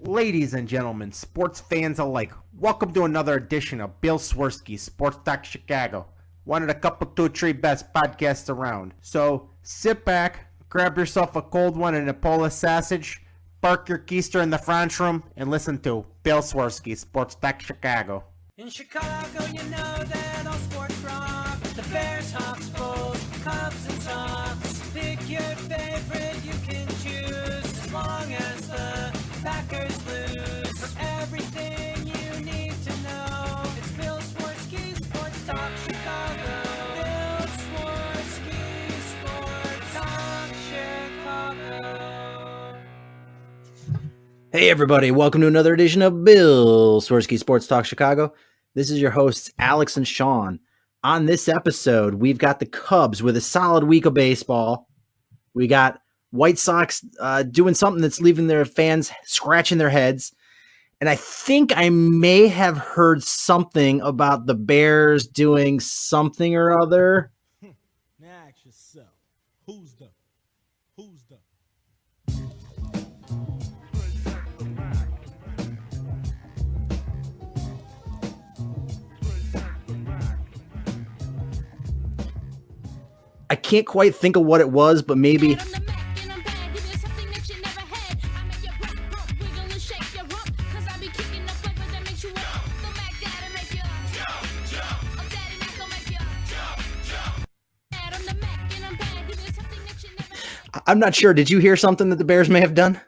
Ladies and gentlemen, sports fans alike, welcome to another edition of Bill Swerski Sports Talk Chicago, one of the couple, two, three best podcasts around. So sit back, grab yourself a cold one and a Polish sausage, park your keister in the French room, and listen to Bill Swerski Sports Talk Chicago. In Chicago, you know that all sports rock. The Bears, Hawks, Bulls, Cubs, and Sox. Pick your favorite, you can choose, as long as the Packers lose. For everything you need to know, it's Bill Swerski Sports Talk Chicago. Bill Swerski Sports Talk Chicago. Hey everybody, welcome to another edition of Bill Swerski Sports Talk Chicago. This is your hosts, Alex and Sean. On this episode, we've got the Cubs with a solid week of baseball. We got White Sox doing something that's leaving their fans scratching their heads. And I think I may have heard something about the Bears doing something or other. Now ask yourself, who's the? I can't quite think of what it was, but maybe I'm not sure. Did you hear something that the Bears may have done?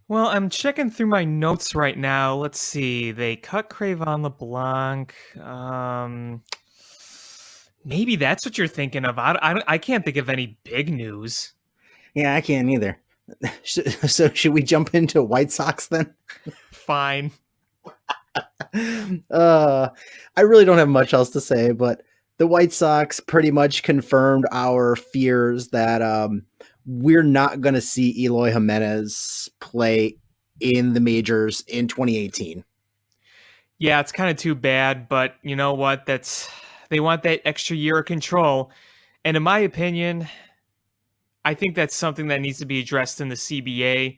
Well, I'm checking through my notes right now. Let's see. They cut Cravon LeBlanc. Maybe that's what you're thinking of. I can't think of any big news. Yeah, I can't either. So should we jump into White Sox then? Fine. I really don't have much else to say, but the White Sox pretty much confirmed our fears that we're not going to see Eloy Jimenez play in the majors in 2018. Yeah, it's kind of too bad, but you know what? They want that extra year of control. And in my opinion, I think that's something that needs to be addressed in the CBA.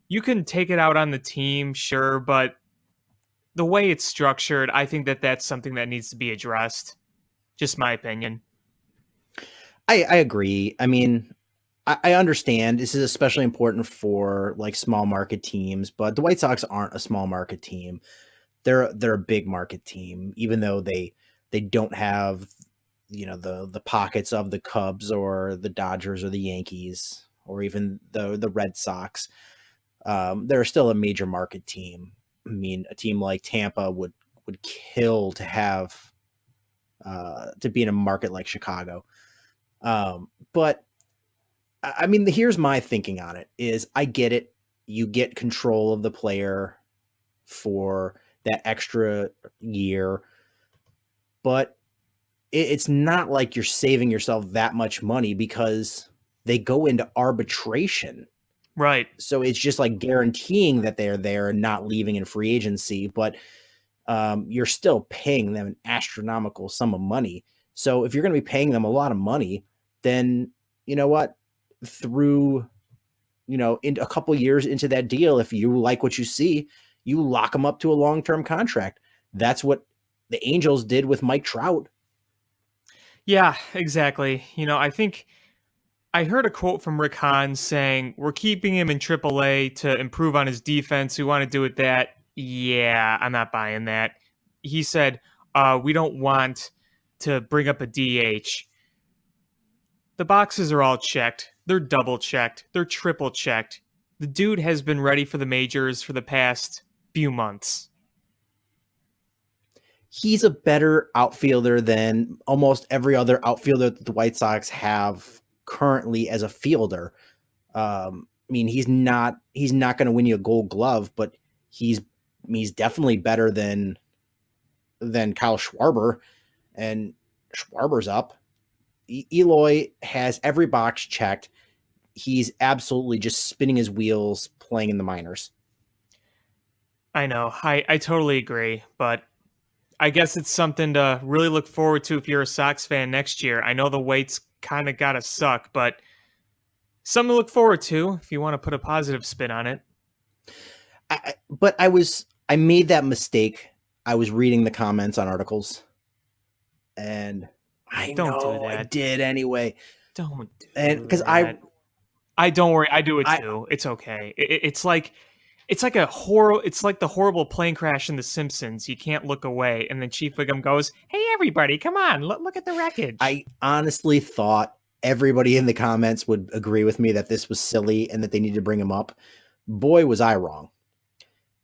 You can take it out on the team, sure, but the way it's structured, I think that that's something that needs to be addressed. Just my opinion. I agree. I mean, I understand this is especially important for like small market teams, but the White Sox aren't a small market team. They're a big market team, even though they don't have, you know, the pockets of the Cubs or the Dodgers or the Yankees or even the Red Sox. They're still a major market team. I mean, a team like Tampa would kill to have to be in a market like Chicago. But I mean, here's my thinking on it is I get it. You get control of the player for that extra year, but it's not like you're saving yourself that much money because they go into arbitration. Right. So it's just like guaranteeing that they're there and not leaving in free agency, but you're still paying them an astronomical sum of money. So if you're going to be paying them a lot of money, then you know what? Through, you know, in a couple years into that deal, if you like what you see, you lock them up to a long-term contract. That's what the Angels did with Mike Trout. Yeah, exactly. You know, I think I heard a quote from Rick Hahn saying, we're keeping him in AAA to improve on his defense. We want to do it that. Yeah, I'm not buying that. He said, we don't want to bring up a DH. The boxes are all checked. They're double checked. They're triple checked. The dude has been ready for the majors for the past few months. He's a better outfielder than almost every other outfielder that the White Sox have currently as a fielder. I mean, he's not going to win you a Gold Glove, but he's definitely better than Kyle Schwarber, and Schwarber's up. Eloy has every box checked. He's absolutely just spinning his wheels playing in the minors. I know. I totally agree, but I guess it's something to really look forward to if you're a Sox fan next year. I know the wait's kind of got to suck, but something to look forward to if you want to put a positive spin on it. but I made that mistake. I was reading the comments on articles, and I Don't do know I that. did anyway. Don't do And because that. I don't worry. I do it I- too. It's okay. It's like a horror. It's like the horrible plane crash in The Simpsons. You can't look away, and then Chief Wiggum goes, "Hey, everybody, come on, look at the wreckage." I honestly thought everybody in the comments would agree with me that this was silly and that they needed to bring him up. Boy, was I wrong.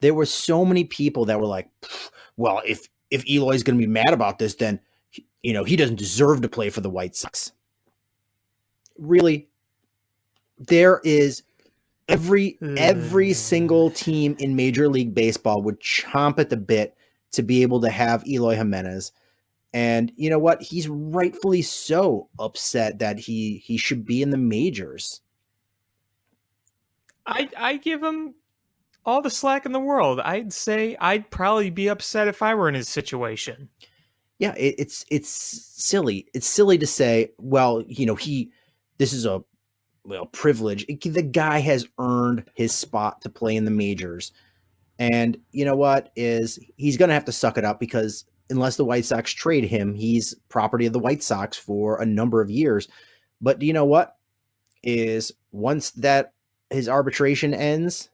There were so many people that were like, well, if Eloy's going to be mad about this, then, he doesn't deserve to play for the White Sox. Really? There is every single team in Major League Baseball would chomp at the bit to be able to have Eloy Jimenez. And you know what? He's rightfully so upset that he should be in the majors. I give him all the slack in the world. I'd say I'd probably be upset if I were in his situation. Yeah, it's silly. It's silly to say, well, this is a privilege. The guy has earned his spot to play in the majors. And you know what? He's going to have to suck it up, because unless the White Sox trade him, he's property of the White Sox for a number of years. But do you know what? Once that his arbitration ends,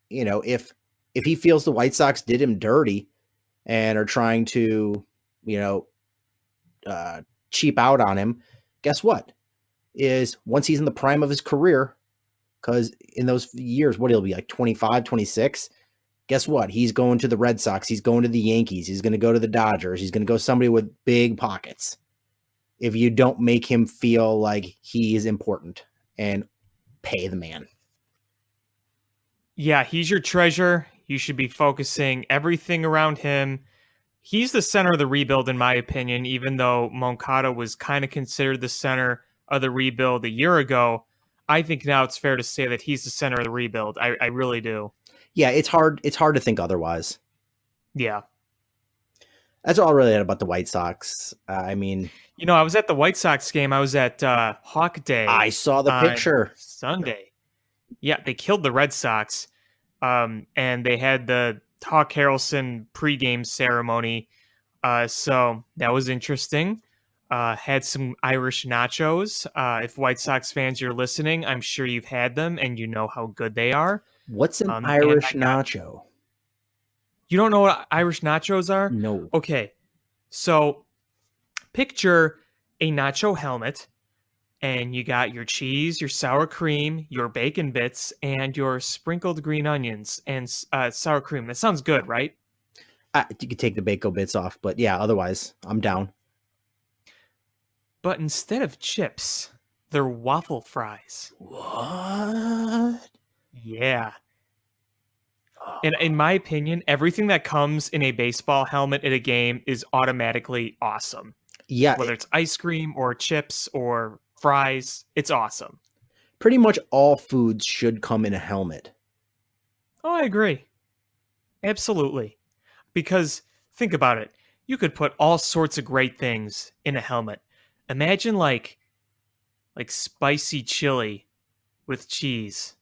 if he feels the White Sox did him dirty and are trying to, cheap out on him, guess what? Once he's in the prime of his career, because in those years, what he'll be like 25, 26, guess what? He's going to the Red Sox. He's going to the Yankees. He's going to go to the Dodgers. He's going to go somebody with big pockets. If you don't make him feel like he is important and pay the man. Yeah, he's your treasure. You should be focusing everything around him. He's the center of the rebuild, in my opinion, even though Moncada was kind of considered the center of the rebuild a year ago. I think now it's fair to say that he's the center of the rebuild. I really do. Yeah, it's hard to think otherwise. Yeah. That's all I really had about the White Sox. I was at the White Sox game. I was at Hawk Day. I saw the picture. Sunday. Yeah, they killed the Red Sox. And they had the Hawk Harrelson pregame ceremony. So that was interesting. Had some Irish nachos. If White Sox fans you're listening, I'm sure you've had them and you know how good they are. What's an Irish nacho? You don't know what Irish nachos are? No. Okay. So picture a nacho helmet, and you got your cheese, your sour cream, your bacon bits, and your sprinkled green onions and sour cream. That sounds good, right? You could take the bacon bits off, but yeah, otherwise, I'm down. But instead of chips, they're waffle fries. What? Yeah. And in my opinion, everything that comes in a baseball helmet at a game is automatically awesome. Yeah. Whether it's ice cream or chips or fries, it's awesome. Pretty much all foods should come in a helmet. Oh, I agree. Absolutely. Because think about it. You could put all sorts of great things in a helmet. Imagine like spicy chili with cheese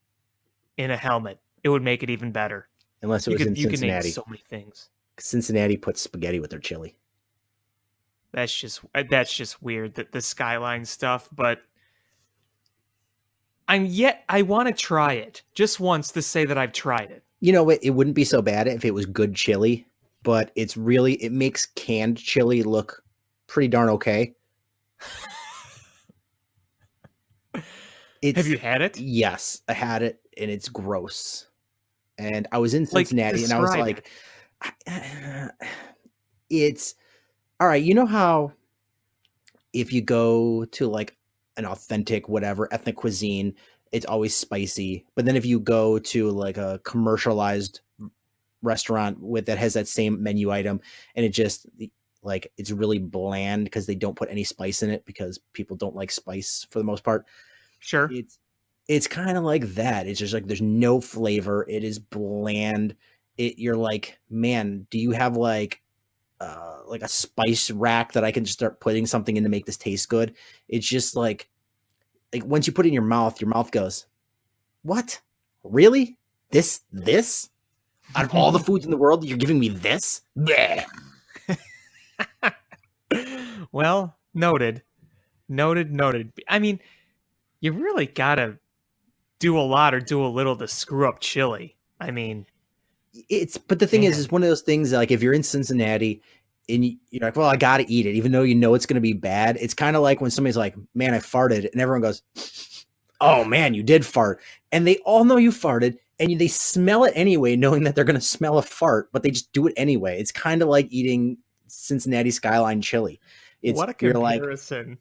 in a helmet. It would make it even better. Unless it was in You could Cincinnati. make so many things. Cincinnati puts spaghetti with their chili. That's just weird, the skyline stuff, but I want to try it just once to say that I've tried it. You know what? It wouldn't be so bad if it was good chili, but it makes canned chili look pretty darn okay. Have you had it? Yes, I had it, and it's gross. And I was in Cincinnati, and I was like, it's all right. You know how if you go to like an authentic whatever ethnic cuisine, it's always spicy. But then if you go to like a commercialized restaurant that has that same menu item, and it just like it's really bland because they don't put any spice in it because people don't like spice for the most part. Sure. It's kind of like that. It's just like there's no flavor. It is bland. You're like, man, do you have like a spice rack that I can just start putting something in to make this taste good? It's just like once you put it in your mouth goes, what? Really? This? Out of all the foods in the world, you're giving me this? Bleh. Well, noted. Noted. I mean, you really gotta do a lot or do a little to screw up chili. I mean, But the thing is, Man. it's one of those things that, like, if you're in Cincinnati and you're like, well, I got to eat it, even though you know it's going to be bad. It's kind of like when somebody's like, man, I farted. And everyone goes, oh, man, you did fart. And they all know you farted and they smell it anyway, knowing that they're going to smell a fart, but they just do it anyway. It's kind of like eating Cincinnati Skyline chili. what a comparison.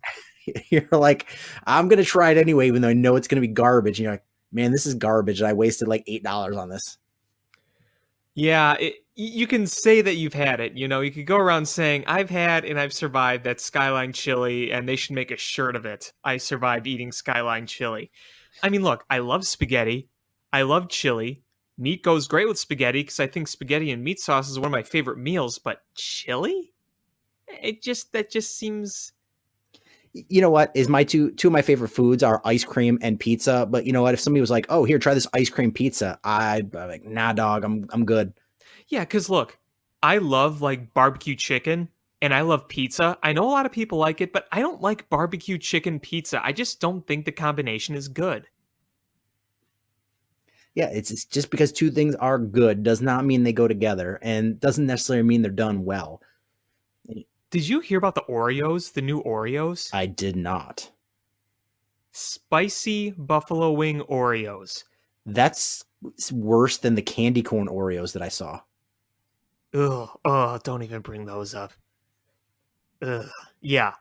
You're like, I'm going to try it anyway, even though I know it's going to be garbage. And you're like, man, this is garbage. And I wasted like $8 on this. Yeah, you can say that you've had it. You know, you could go around saying, I've had and I've survived that Skyline chili, and they should make a shirt of it. I survived eating Skyline chili. I mean, look, I love spaghetti. I love chili. Meat goes great with spaghetti because I think spaghetti and meat sauce is one of my favorite meals, but chili? That just seems... You know what is my two of my favorite foods are ice cream and pizza. But you know what, if somebody was like, oh, here, try this ice cream pizza, I'd be like, nah, dog, I'm good. Yeah, because look, I love like barbecue chicken and I love pizza. I know a lot of people like it, but I don't like barbecue chicken pizza. I just don't think the combination is good. Yeah, it's just because two things are good does not mean they go together, and doesn't necessarily mean they're done well. Did you hear about the Oreos, the new Oreos? I did not. Spicy buffalo wing Oreos. That's worse than the candy corn Oreos that I saw. Ugh, don't even bring those up. Ugh, yeah,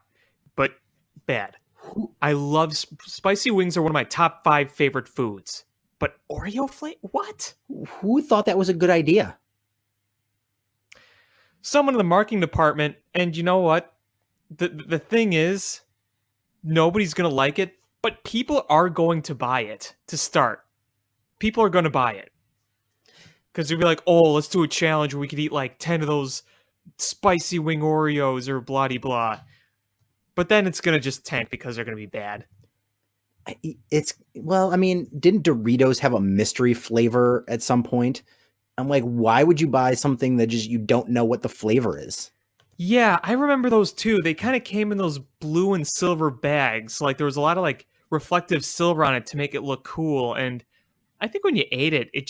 but bad. I love spicy wings are one of my top 5 favorite foods. But Oreo flavor? What? Who thought that was a good idea? Someone in the marketing department, and you know what? The thing is, nobody's going to like it, but people are going to buy it to start. People are going to buy it. Because they'll be like, oh, let's do a challenge where we could eat like 10 of those spicy wing Oreos or blah-de-blah. But then it's going to just tank because they're going to be bad. Well, I mean, didn't Doritos have a mystery flavor at some point? I'm like, why would you buy something that just you don't know what the flavor is? Yeah, I remember those too. They kind of came in those blue and silver bags. Like there was a lot of like reflective silver on it to make it look cool. And I think when you ate it, it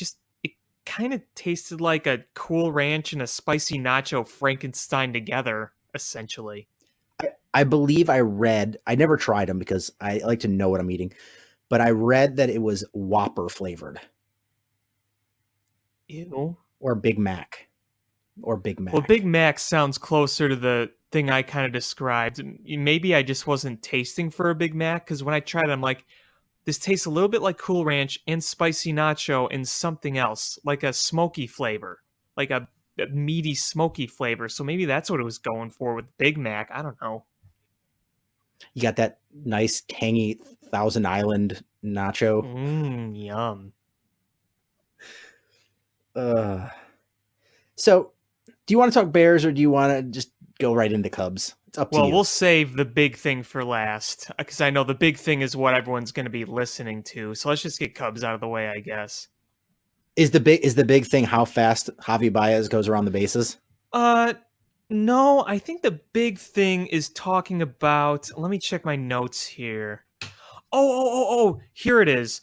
kind of tasted like a Cool Ranch and a spicy nacho Frankenstein together, essentially. I believe I read, I never tried them because I like to know what I'm eating, but I read that it was Whopper flavored. Ew. Or Big Mac. Or Big Mac. Well, Big Mac sounds closer to the thing I kind of described. Maybe I just wasn't tasting for a Big Mac, because when I tried it, I'm like, this tastes a little bit like Cool Ranch and spicy nacho and something else, like a smoky flavor, like a meaty smoky flavor. So maybe that's what it was going for with Big Mac. I don't know. You got that nice tangy Thousand Island nacho. Yum. So, do you want to talk Bears or do you want to just go right into Cubs? It's up to you. Well, we'll save the big thing for last, because I know the big thing is what everyone's going to be listening to. So let's just get Cubs out of the way, I guess. Is the big thing how fast Javi Baez goes around the bases? No, I think the big thing is talking about. Let me check my notes here. Oh, here it is.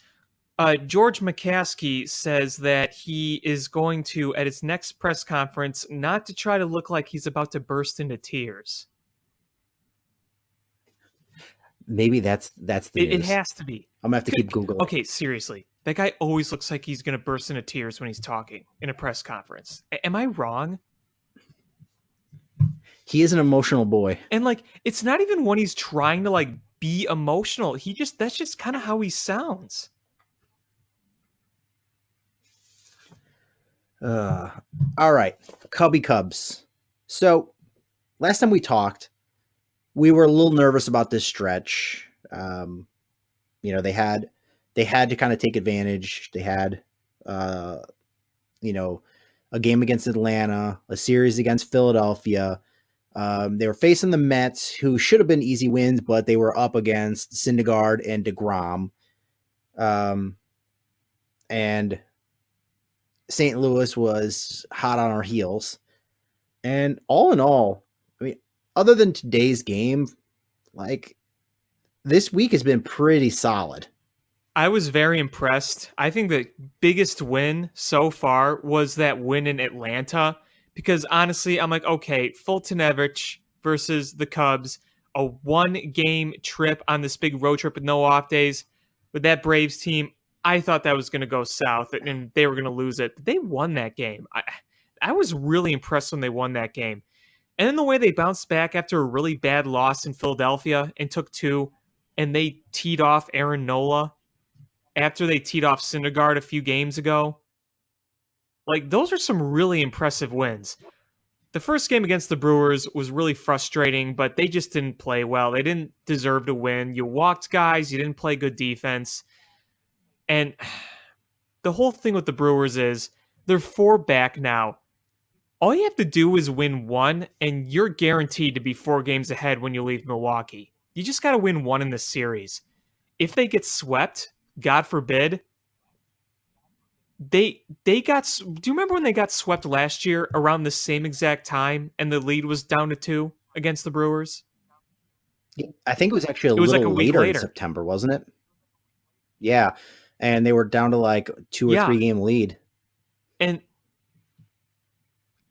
George McCaskey says that he is going to, at his next press conference, not to try to look like he's about to burst into tears. Maybe that's the It news. has to be. I'm gonna have to keep Googling. Okay, seriously. That guy always looks like he's going to burst into tears when he's talking in a press conference. Am I wrong? He is an emotional boy. And like, it's not even when he's trying to like be emotional. That's just kind of how he sounds. All right, Cubs. So last time we talked, we were a little nervous about this stretch. They had to kind of take advantage. They had, a game against Atlanta, a series against Philadelphia. They were facing the Mets, who should have been easy wins, but they were up against Syndergaard and DeGrom. And St. Louis was hot on our heels. And all in all, I mean, other than today's game, like this week has been pretty solid. I was very impressed. I think the biggest win so far was that win in Atlanta because honestly, I'm like, okay, Fultonevich versus the Cubs, a 1-game trip on this big road trip with no off days with that Braves team. I thought that was going to go south and they were going to lose it. But they won that game. I was really impressed when they won that game. And then the way they bounced back after a really bad loss in Philadelphia and took 2, and they teed off Aaron Nola after they teed off Syndergaard a few games ago. Like, those are some really impressive wins. The first game against the Brewers was really frustrating, but they just didn't play well. They didn't deserve to win. You walked guys, you didn't play good defense. And the whole thing with the Brewers is they're 4 back now. All you have to do is win 1, and you're guaranteed to be 4 games ahead when you leave Milwaukee. You just got to win 1 in this series. If they get swept, God forbid, they got. Do you remember when they got swept last year around the same exact time and the lead was down to 2 against the Brewers? I think it was actually It was little like a week later in later. September, wasn't it? Yeah. And they were down to like 2 or 3 game lead. And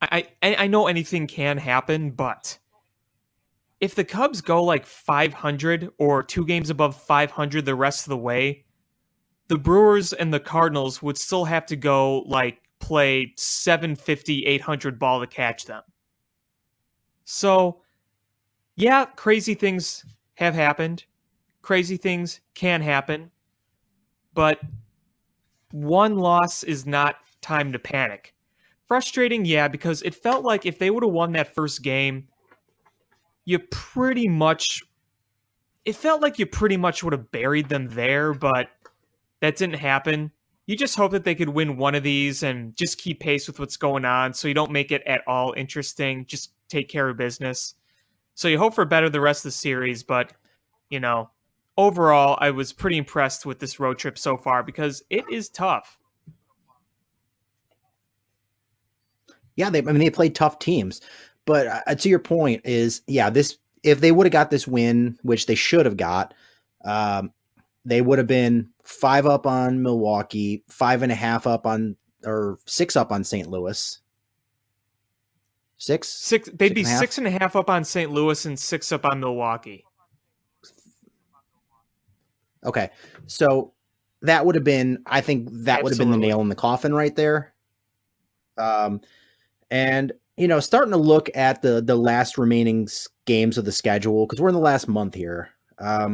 I know anything can happen, but if the Cubs go like 500 or 2 games above 500 the rest of the way, the Brewers and the Cardinals would still have to go like play 750, 800 ball to catch them. So, yeah, crazy things have happened. Crazy things can happen. But 1 loss is not time to panic. Frustrating, yeah, because it felt like if they would have won that first game, it felt like you pretty much would have buried them there, but that didn't happen. You just hope that they could win 1 of these and just keep pace with what's going on so you don't make it at all interesting. Just take care of business. So you hope for better the rest of the series, but, overall, I was pretty impressed with this road trip so far because it is tough. Yeah, they played tough teams. But to your point is, if they would have got this win, which they should have got, they would have been 5 up on Milwaukee, 5.5 up on, or 6 up on St. Louis. 6? They'd be 6.5 up on St. Louis and 6 up on Milwaukee. Okay. So that would have been, I think that would have been the nail in the coffin right there. And, starting to look at the last remaining games of the schedule, because we're in the last month here. I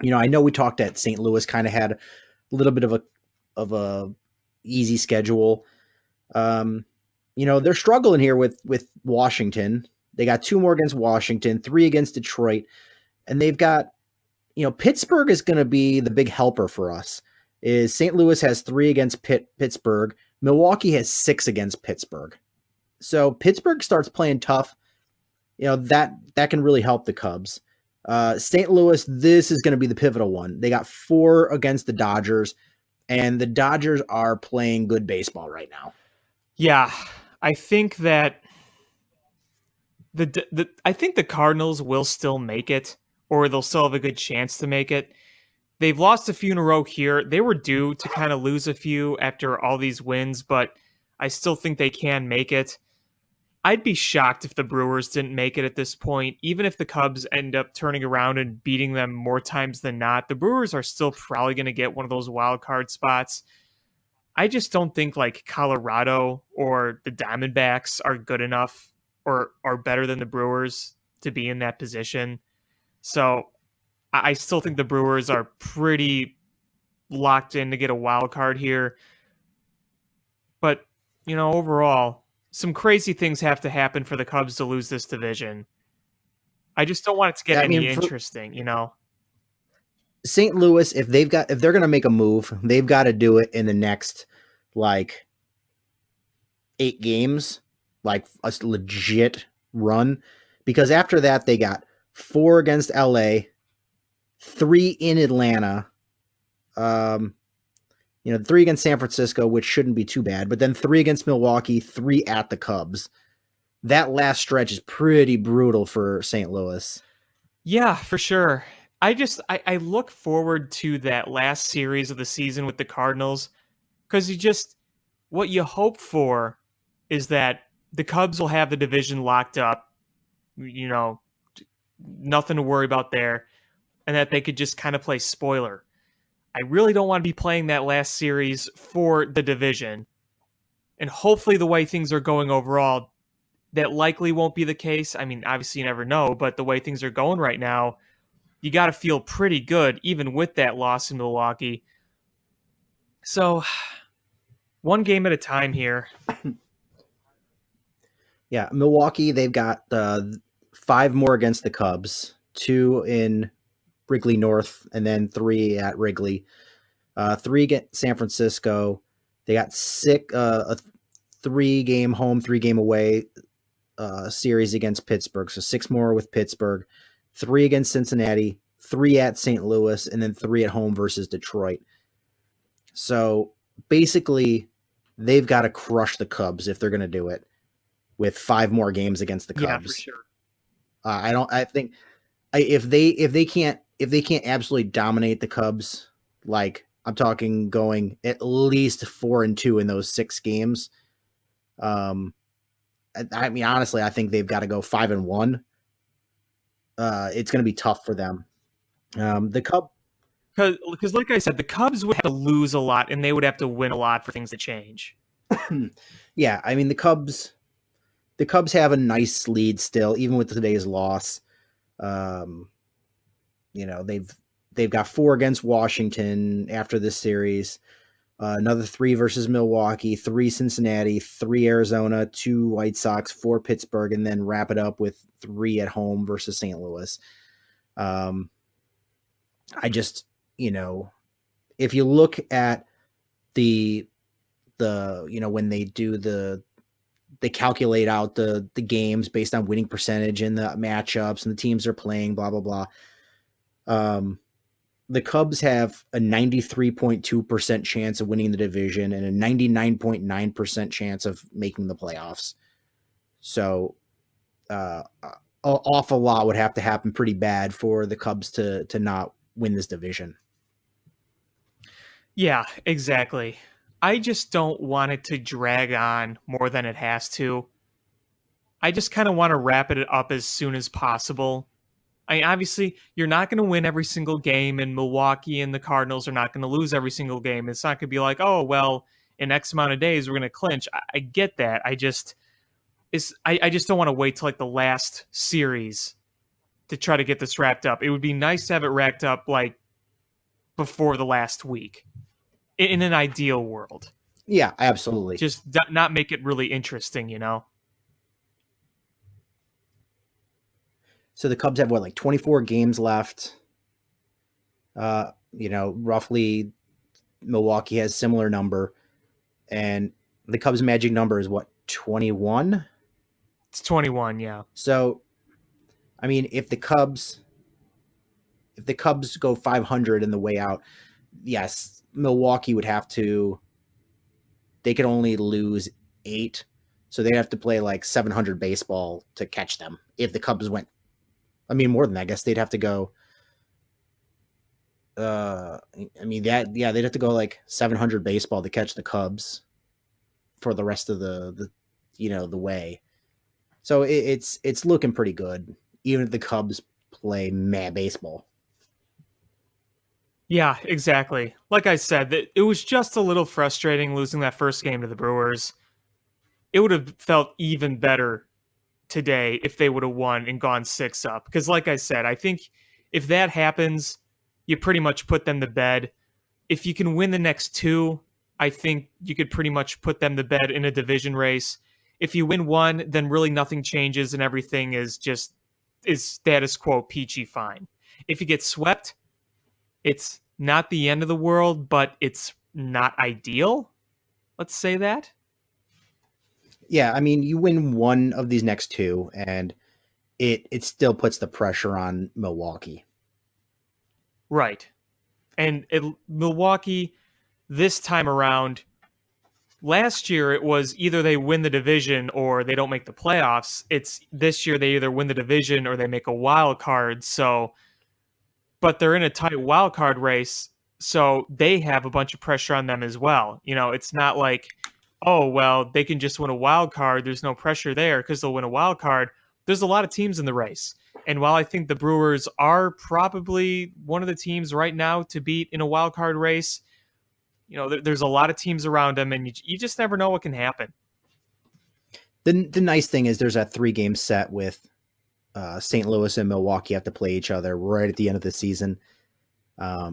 know we talked at St. Louis kind of had a little bit of a easy schedule. They're struggling here with Washington. They got 2 more against Washington, 3 against Detroit, and they've got, Pittsburgh is going to be the big helper for us. Is St. Louis has 3 against Pittsburgh. Milwaukee has 6 against Pittsburgh. So Pittsburgh starts playing tough. That can really help the Cubs. St. Louis, this is going to be the pivotal one. They got 4 against the Dodgers, and the Dodgers are playing good baseball right now. Yeah, I think that I think the Cardinals will still make it, or they'll still have a good chance to make it. They've lost a few in a row here. They were due to kind of lose a few after all these wins, but I still think they can make it. I'd be shocked if the Brewers didn't make it at this point. Even if the Cubs end up turning around and beating them more times than not, the Brewers are still probably going to get one of those wild card spots. I just don't think like Colorado or the Diamondbacks are good enough or are better than the Brewers to be in that position. So I still think the Brewers are pretty locked in to get a wild card here. But, overall, some crazy things have to happen for the Cubs to lose this division. I just don't want it to get interesting, St. Louis, if they're going to make a move, they've got to do it in the next 8 games, like a legit run, because after that they got 4 against LA, 3 in Atlanta, You know, 3 against San Francisco, which shouldn't be too bad, but then 3 against Milwaukee, 3 at the Cubs. That last stretch is pretty brutal for St. Louis. Yeah, for sure. I look forward to that last series of the season with the Cardinals because what you hope for is that the Cubs will have the division locked up, you know, nothing to worry about there, and that they could just kind of play spoiler. I really don't want to be playing that last series for the division. And hopefully the way things are going overall, that likely won't be the case. I mean, obviously you never know, but the way things are going right now, you got to feel pretty good, even with that loss in Milwaukee. So, one game at a time here. Yeah, Milwaukee, they've got 5 more against the Cubs, 2 in Wrigley North, and then 3 at Wrigley. 3 against San Francisco. They got a 3-game home, 3-game away series against Pittsburgh. So 6 more with Pittsburgh, 3 against Cincinnati, 3 at St. Louis, and then 3 at home versus Detroit. So basically, they've got to crush the Cubs if they're going to do it with 5 more games against the Cubs. Yeah, for sure. I think if they can't absolutely dominate the Cubs, like I'm talking going at least 4-2 in those 6 games. I mean, honestly, I think they've got to go 5-1. It's going to be tough for them. The Cubs, because like I said, the Cubs would have to lose a lot, and they would have to win a lot for things to change. Yeah, I mean the Cubs have a nice lead still, even with today's loss. You know, they've got 4 against Washington after this series, another 3 versus Milwaukee, 3 Cincinnati, 3 Arizona, 2 White Sox, 4 Pittsburgh, and then wrap it up with 3 at home versus St. Louis. I just, you know, if you look at the you know, when they do they calculate out the games based on winning percentage and the matchups and the teams they're playing, blah, blah, blah. The Cubs have a 93.2% chance of winning the division and a 99.9% chance of making the playoffs. So an awful lot would have to happen pretty bad for the Cubs to not win this division. Yeah, exactly. I just don't want it to drag on more than it has to. I just kind of want to wrap it up as soon as possible. I mean, obviously, you're not going to win every single game, and Milwaukee and the Cardinals are not going to lose every single game. It's not going to be like, oh, well, in X amount of days, we're going to clinch. I get that. I just don't want to wait till like the last series to try to get this wrapped up. It would be nice to have it wrapped up like before the last week. In an ideal world. Yeah, absolutely. Just not make it really interesting, you know? So the Cubs have, 24 games left? You know, roughly Milwaukee has similar number. And the Cubs' magic number is 21? It's 21, yeah. So, I mean, if the Cubs go 500 in the way out, yes, Milwaukee would have to, they could only lose 8. So they'd have to play like 700 baseball to catch them. If the Cubs went, I mean, more than that, I guess they'd have to go, they'd have to go like 700 baseball to catch the Cubs for the rest of the way. So it's looking pretty good, even if the Cubs play mad baseball. Yeah, exactly. Like I said, it was just a little frustrating losing that first game to the Brewers. It would have felt even better today if they would have won and gone 6 up. Because like I said, I think if that happens, you pretty much put them to bed. If you can win the next 2, I think you could pretty much put them to bed in a division race. If you win 1, then really nothing changes and everything is status quo, peachy fine. If you get swept, it's not the end of the world, but it's not ideal. Let's say that. Yeah, I mean, you win 1 of these next 2, and it still puts the pressure on Milwaukee. Right. And Milwaukee, this time around, last year it was either they win the division or they don't make the playoffs. It's this year they either win the division or they make a wild card. So, but they're in a tight wild card race, so they have a bunch of pressure on them as well. It's not like, oh, well, they can just win a wild card. There's no pressure there because they'll win a wild card. There's a lot of teams in the race. And while I think the Brewers are probably one of the teams right now to beat in a wild card race, there's a lot of teams around them, and you just never know what can happen. The nice thing is there's that 3-game set with St. Louis and Milwaukee have to play each other right at the end of the season. That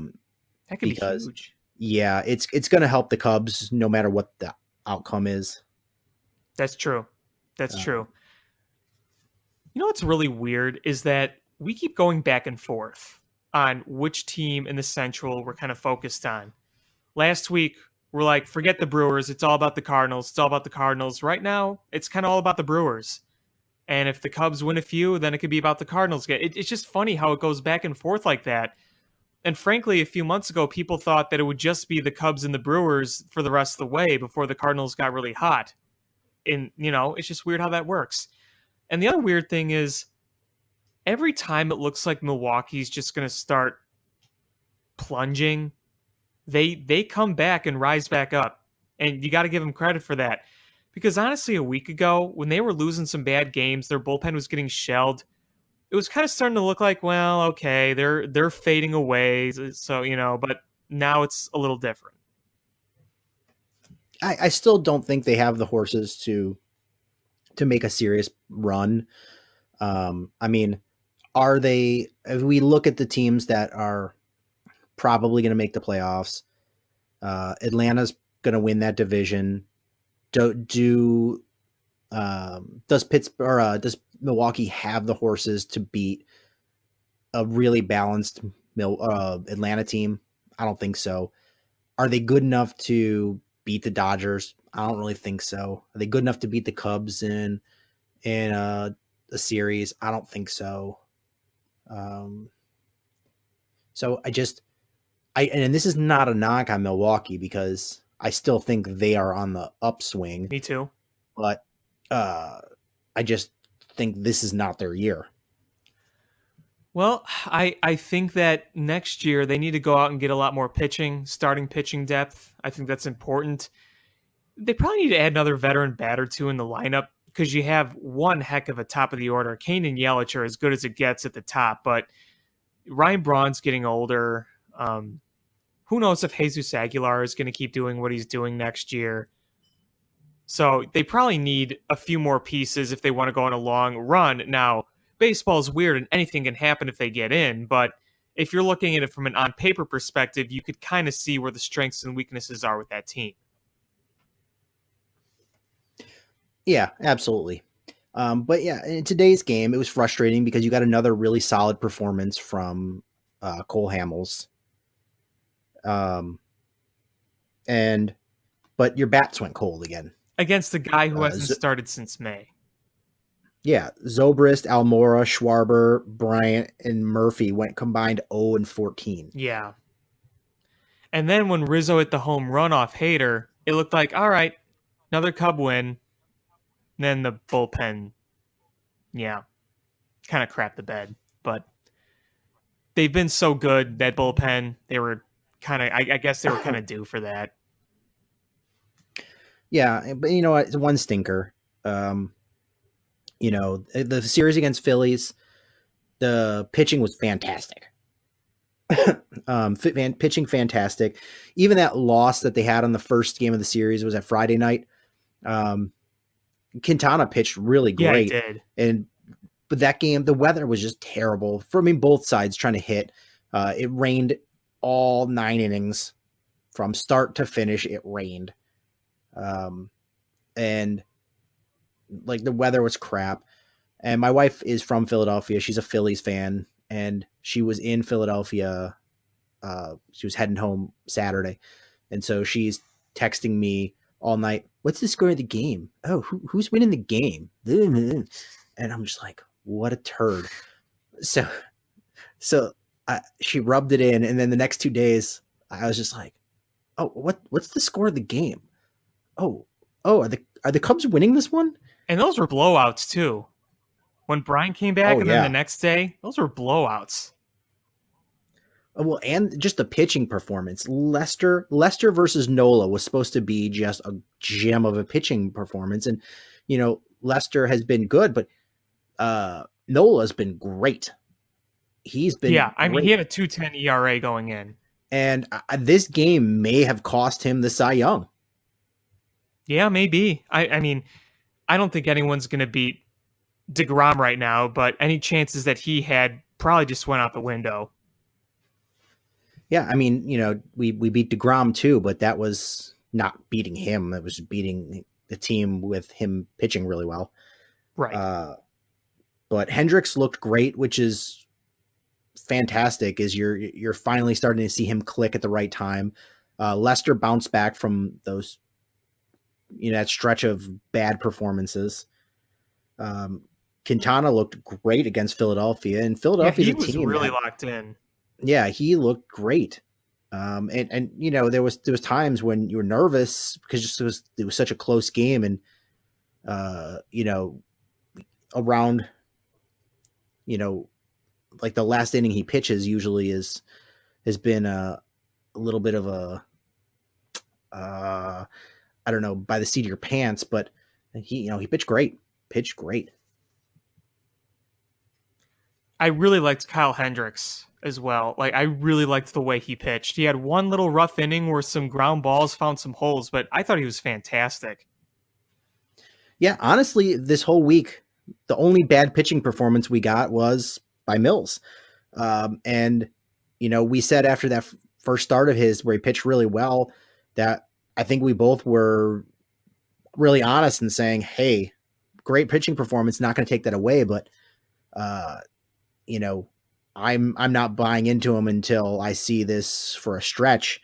could be huge. Yeah, it's going to help the Cubs no matter what the outcome is. That's true. That's true. You know what's really weird is that we keep going back and forth on which team in the Central we're kind of focused on. Last week, we're like, forget the Brewers. It's all about the Cardinals. It's all about the Cardinals. Right now, it's kind of all about the Brewers. And if the Cubs win a few, then it could be about the Cardinals. It's just funny how it goes back and forth like that. And frankly, a few months ago, people thought that it would just be the Cubs and the Brewers for the rest of the way before the Cardinals got really hot. And, it's just weird how that works. And the other weird thing is, every time it looks like Milwaukee's just going to start plunging, they come back and rise back up. And you got to give them credit for that. Because honestly, a week ago, when they were losing some bad games, their bullpen was getting shelled. It was kind of starting to look like, well, okay, they're fading away. So, but now it's a little different. I still don't think they have the horses to make a serious run. I mean, are they, if we look at the teams that are probably going to make the playoffs, Atlanta's going to win that division. Does Milwaukee have the horses to beat a really balanced Atlanta team? I don't think so. Are they good enough to beat the Dodgers? I don't really think so. Are they good enough to beat the Cubs in a series? I don't think so. So and this is not a knock on Milwaukee because I still think they are on the upswing. Me too. But I just think this is not their year. Well, I think that next year they need to go out and get a lot more starting pitching depth. I think that's important. They probably need to add another veteran bat or two in the lineup because you have one heck of a top of the order. Kane and Yelich are as good as it gets at the top, but Ryan Braun's getting older. Who knows if Jesus Aguilar is going to keep doing what he's doing next year. So they probably need a few more pieces if they want to go on a long run. Now, baseball's weird and anything can happen if they get in, but if you're looking at it from an on-paper perspective, you could kind of see where the strengths and weaknesses are with that team. Yeah, absolutely. But yeah, in today's game, it was frustrating because you got another really solid performance from Cole Hamels. But your bats went cold again. Against the guy who hasn't started since May. Yeah, Zobrist, Almora, Schwarber, Bryant, and Murphy went combined 0-14. Yeah. And then when Rizzo hit the home run off Hader, it looked like, all right, another Cub win. And then the bullpen, kind of crapped the bed. But they've been so good, that bullpen, they were kind of, I guess they were kind of due for that. Yeah, but you know what? It's one stinker. The series against Phillies, the pitching was fantastic. Pitching fantastic. Even that loss that they had on the first game of the series was at Friday night. Quintana pitched really great. Yeah, he did. But that game, the weather was just terrible. Both sides trying to hit. It rained all 9 innings. From start to finish, it rained. And like the weather was crap. And my wife is from Philadelphia. She's a Phillies fan. And she was in Philadelphia. She was heading home Saturday. And so she's texting me all night. What's the score of the game? Oh, who's winning the game? And I'm just like, what a turd. So she rubbed it in. And then the next 2 days, I was just like, Oh, what's the score of the game? Oh, are the Cubs winning this one? And those were blowouts too. When Brian came back Oh and then the yeah. next day, those were blowouts. Well, and just the pitching performance. Lester versus Nola was supposed to be just a gem of a pitching performance, and Lester has been good, but Nola's been great. He's been Yeah, I mean, he great, had a 2.10 ERA going in. and this game may have cost him the Cy Young. Yeah, maybe. I mean, I don't think anyone's going to beat DeGrom right now, but any chances that he had probably just went out the window. Yeah, I mean, we beat DeGrom too, but that was not beating him. It was beating the team with him pitching really well. Right. But Hendricks looked great, which is fantastic. Is you're finally starting to see him click at the right time. Lester bounced back from those, that stretch of bad performances. Quintana looked great against Philadelphia, and Philadelphia's he a was team really that, locked in. yeah, he looked great. And there was times when you were nervous because it was such a close game, and around like the last inning he pitches usually has been a little bit of a I don't know, by the seat of your pants, but he pitched great. I really liked Kyle Hendricks as well. Like, I really liked the way he pitched. He had one little rough inning where some ground balls found some holes, but I thought he was fantastic. Yeah, honestly, this whole week, the only bad pitching performance we got was by Mills. And we said after that first start of his where he pitched really well that I think we both were really honest in saying, hey, great pitching performance, not going to take that away, but I'm not buying into him until I see this for a stretch.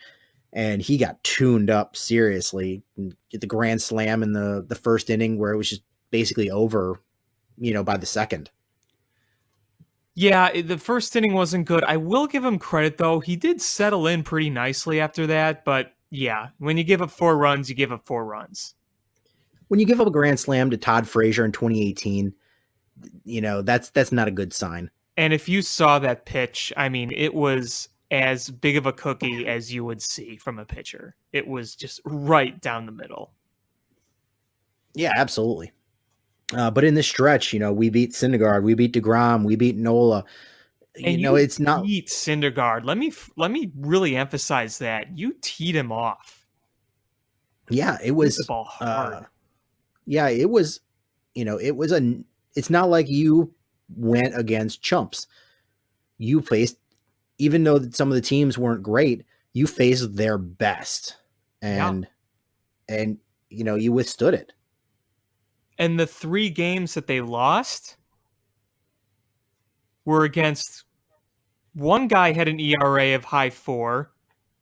And he got tuned up seriously. Get the grand slam in the first inning where it was just basically over, by the second. Yeah, the first inning wasn't good. I will give him credit, though. He did settle in pretty nicely after that. But yeah, when you give up 4 runs, you give up 4 runs. When you give up a grand slam to Todd Frazier in 2018, that's not a good sign. And if you saw that pitch, I mean, it was as big of a cookie as you would see from a pitcher. It was just right down the middle. Yeah, absolutely. But in this stretch, we beat Syndergaard, we beat DeGrom, we beat Nola. And It's not beat Syndergaard. Let me really emphasize that you teed him off. Yeah, it was the ball hard. Yeah, it was. It's not like you went against chumps. You faced, even though some of the teams weren't great, you faced their best, and you withstood it. And the 3 games that they lost were against one guy had an ERA of high 4,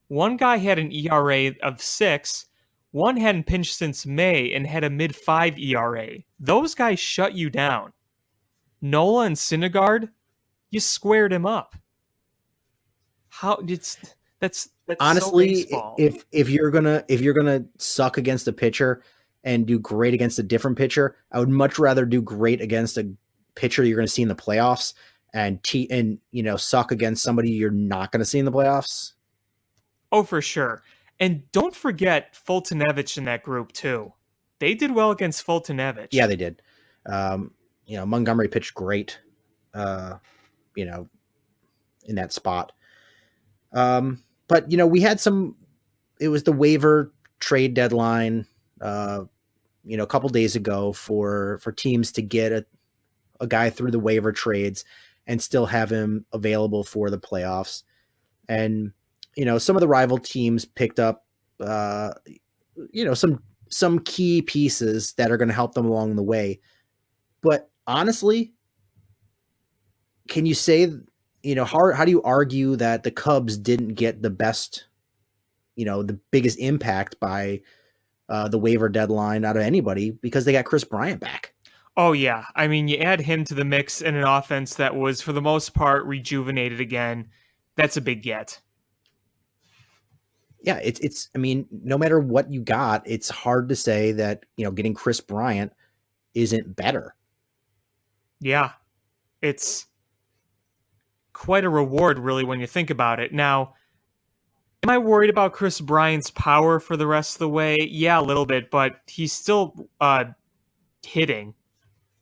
one guy had an ERA of 6, one hadn't pitched since May and had a mid-5 ERA. Those guys shut you down. Nola and Syndergaard, you squared him up. That's Honestly, so if you're gonna suck against a pitcher and do great against a different pitcher, I would much rather do great against a pitcher you're going to see in the playoffs and suck against somebody you're not going to see in the playoffs. Oh, for sure. And don't forget Fultonevich in that group too. They did well against Fultonevich. Yeah, they did. Montgomery pitched great, in that spot. But we had it was the waiver trade deadline, a couple days ago for teams to get a guy through the waiver trades and still have him available for the playoffs. And, some of the rival teams picked up, some key pieces that are going to help them along the way. But honestly, can you say, how do you argue that the Cubs didn't get the best, the biggest impact by the waiver deadline out of anybody because they got Chris Bryant back? Oh, yeah. I mean, you add him to the mix in an offense that was, for the most part, rejuvenated again. That's a big get. yeah, it's. I mean, no matter what you got, it's hard to say that getting Chris Bryant isn't better. Yeah, it's quite a reward, really, when you think about it. Now, am I worried about Chris Bryant's power for the rest of the way? Yeah, a little bit, but he's still hitting.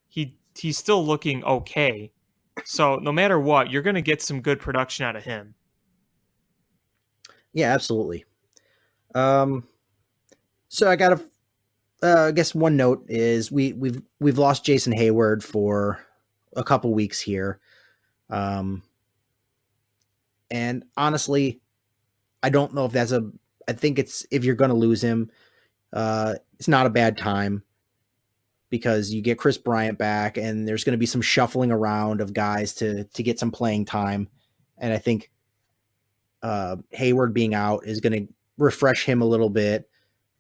He's still looking okay. So no matter what, you're going to get some good production out of him. Yeah, absolutely. So I got I guess one note is we've lost Jason Hayward for a couple weeks here. And honestly, I don't know if I think it's, if you're going to lose him, it's not a bad time because you get Chris Bryant back and there's going to be some shuffling around of guys to get some playing time. And I think Hayward being out is going to refresh him a little bit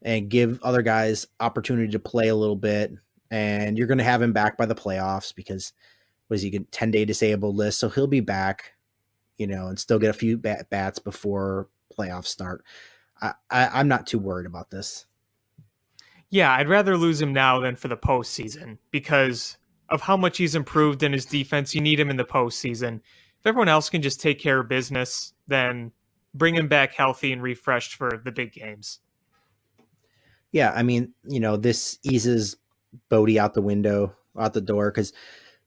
and give other guys opportunity to play a little bit. And you're going to have him back by the playoffs because was he get 10-day disabled list. So he'll be back, and still get a few bats before playoffs start. I'm not too worried about this. Yeah, I'd rather lose him now than for the postseason because of how much he's improved in his defense. You need him in the postseason. If everyone else can just take care of business, then bring him back healthy and refreshed for the big games. Yeah, I mean, this eases Bodie out the door, because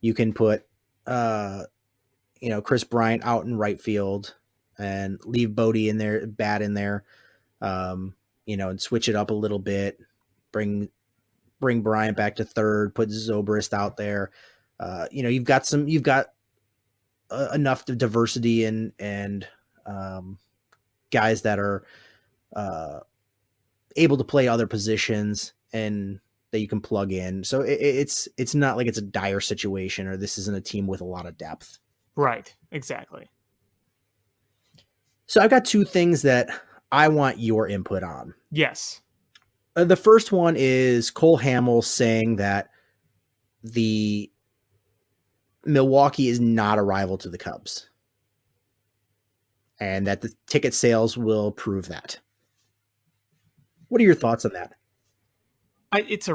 you can put, Chris Bryant out in right field and leave Bodie in there, bat in there, and switch it up a little bit. Bring Bryant back to third. Put Zobrist out there. You've got enough diversity and guys that are able to play other positions and that you can plug in. So it's not like it's a dire situation or this isn't a team with a lot of depth. Right, exactly. So I've got two things that I want your input on. Yes. The first one is Cole Hamill saying that the Milwaukee is not a rival to the Cubs and that the ticket sales will prove that. What are your thoughts on that? It's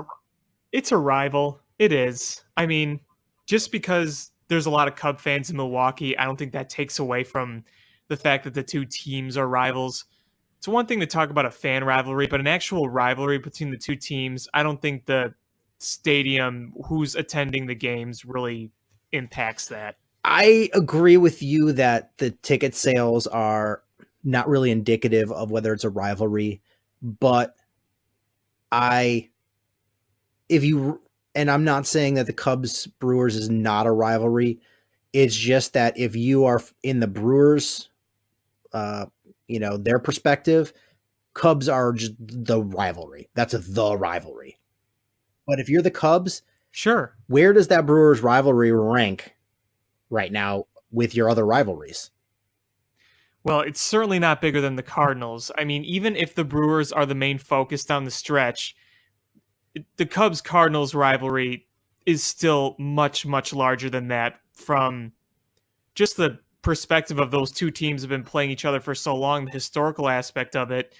a rival. It is. I mean, just because there's a lot of Cub fans in Milwaukee, I don't think that takes away from the fact that the two teams are rivals. It's one thing to talk about a fan rivalry, but an actual rivalry between the two teams, I don't think the stadium, who's attending the games, really impacts that. I agree with you that the ticket sales are not really indicative of whether it's a rivalry, but I'm not saying that the Cubs Brewers is not a rivalry. It's just that if you are in the Brewers, their perspective, Cubs are just the rivalry. That's the rivalry. But if you're the Cubs, sure. Where does that Brewers rivalry rank right now with your other rivalries? Well, it's certainly not bigger than the Cardinals. I mean, even if the Brewers are the main focus down the stretch, the Cubs-Cardinals rivalry is still much, much larger than that from just the perspective of those two teams have been playing each other for so long, the historical aspect of it.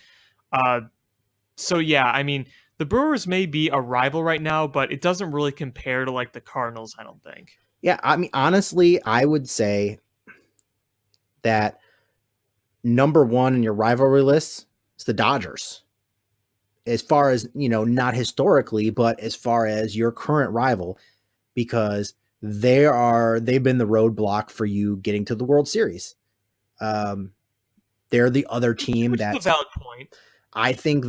So, yeah, I mean, the Brewers may be a rival right now, but it doesn't really compare to, like, the Cardinals, I don't think. Yeah, I mean, honestly, I would say that number one in your rivalry list is the Dodgers. As far as, not historically, but as far as your current rival, because they've been the roadblock for you getting to the World Series. They're the other team that's a valid point. I think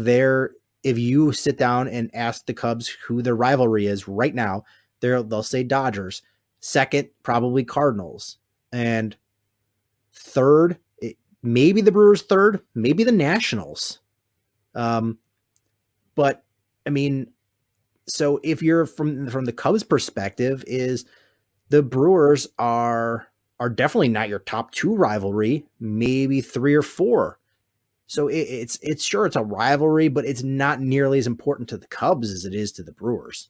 if you sit down and ask the Cubs who their rivalry is right now, they'll say Dodgers. Second, probably Cardinals. And third, maybe the Brewers. Third, maybe the Nationals. But I mean, so if you're from the Cubs perspective, is the Brewers are definitely not your top two rivalry, maybe three or four. So it's sure it's a rivalry, but it's not nearly as important to the Cubs as it is to the Brewers.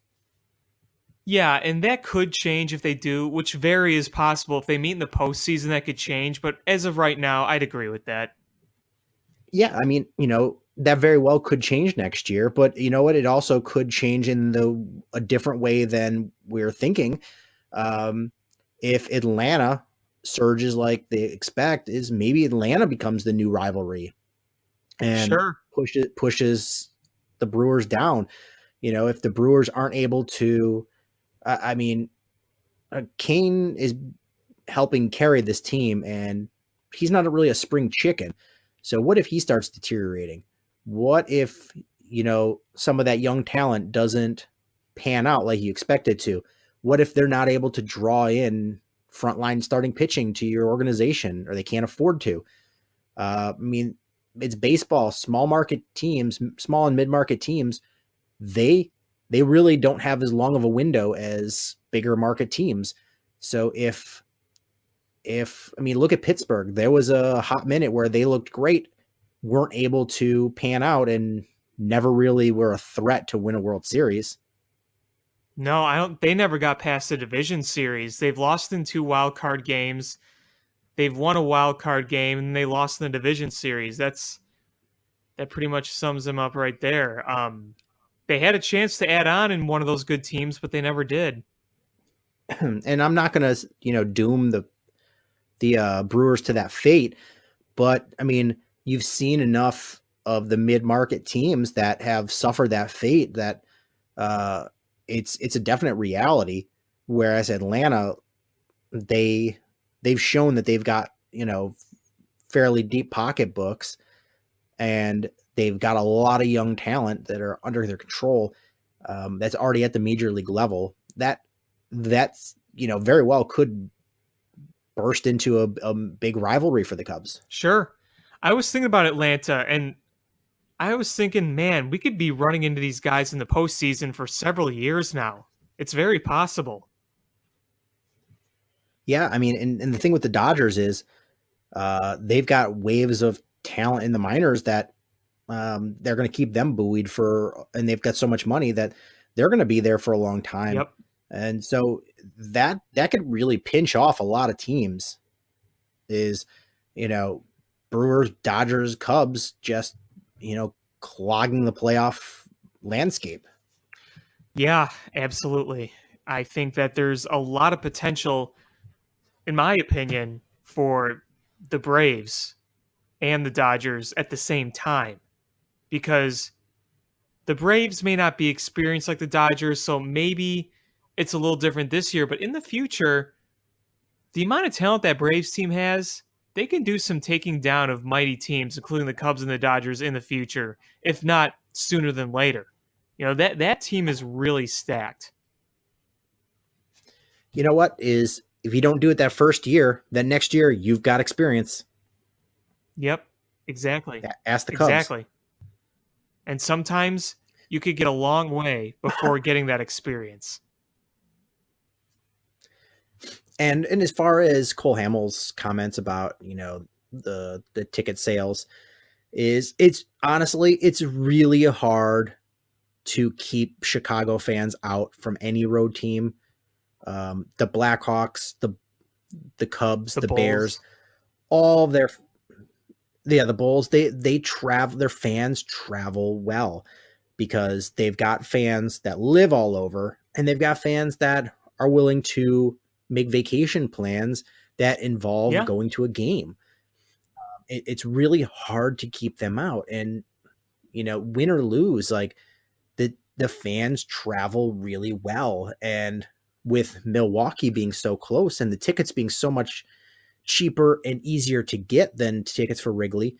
Yeah, and that could change if they do, which very is possible. If they meet in the postseason, that could change. But as of right now, I'd agree with that. Yeah, I mean, that very well could change next year, but you know what? It also could change in a different way than we're thinking. Um, if Atlanta surges like they expect, is maybe Atlanta becomes the new rivalry and Sure. pushes the Brewers down. If the Brewers aren't able to, I mean, Kane is helping carry this team, and he's not really a spring chicken. So what if he starts deteriorating? What if, some of that young talent doesn't pan out like you expect it to? What if they're not able to draw in frontline starting pitching to your organization, or they can't afford to? I mean, it's baseball. Small market teams, small and mid market teams, they really don't have as long of a window as bigger market teams. So if I mean, look at Pittsburgh. There was a hot minute where they looked great, weren't able to pan out, and never really were a threat to win a World Series. No, I don't. They never got past the division series. They've lost in 2 wild card games. They've won a wild card game, and they lost in the division series. That pretty much sums them up right there. They had a chance to add on in one of those good teams, but they never did. And I'm not going to, doom the Brewers to that fate, but I mean, you've seen enough of the mid-market teams that have suffered that fate that it's a definite reality. Whereas Atlanta, they've shown that they've got, fairly deep pocketbooks, and they've got a lot of young talent that are under their control. That's already at the major league level. That's very well could burst into a big rivalry for the Cubs. Sure. I was thinking about Atlanta, and I was thinking, man, we could be running into these guys in the postseason for several years now. It's very possible. Yeah, I mean, and the thing with the Dodgers is they've got waves of talent in the minors that they're going to keep them buoyed and they've got so much money that they're going to be there for a long time. Yep. And so that could really pinch off a lot of teams. Is, Brewers, Dodgers, Cubs just, clogging the playoff landscape. Yeah, absolutely. I think that there's a lot of potential, in my opinion, for the Braves and the Dodgers at the same time, because the Braves may not be experienced like the Dodgers, so maybe it's a little different this year, but in the future, the amount of talent that Braves team has, they can do some taking down of mighty teams, including the Cubs and the Dodgers in the future, if not sooner than later. That team is really stacked. You know what is, if you don't do it that first year, then next year you've got experience. Yep, exactly. Ask the Cubs. Exactly. And sometimes you could get a long way before getting that experience. And as far as Cole Hamels' comments about, the ticket sales, it's honestly, it's really hard to keep Chicago fans out from any road team. The Blackhawks, the Cubs, the Bulls. Bears, all the Bulls, they travel, their fans travel well because they've got fans that live all over, and they've got fans that are willing to make vacation plans that involve going to a game. It's really hard to keep them out, and win or lose, like the fans travel really well. And with Milwaukee being so close and the tickets being so much cheaper and easier to get than tickets for Wrigley,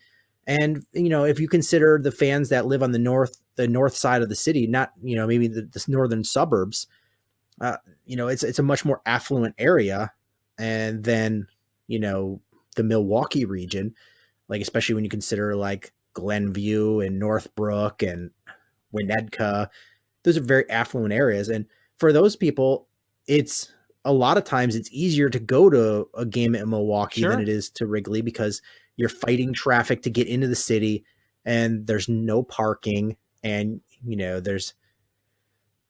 and if you consider the fans that live on the north side of the city, not maybe the northern suburbs, it's a much more affluent area. And then the Milwaukee region, like especially when you consider like Glenview and Northbrook and Winnetka, those are very affluent areas. And for those people, it's a lot of times it's easier to go to a game at Milwaukee than it is to Wrigley, because you're fighting traffic to get into the city and there's no parking. And,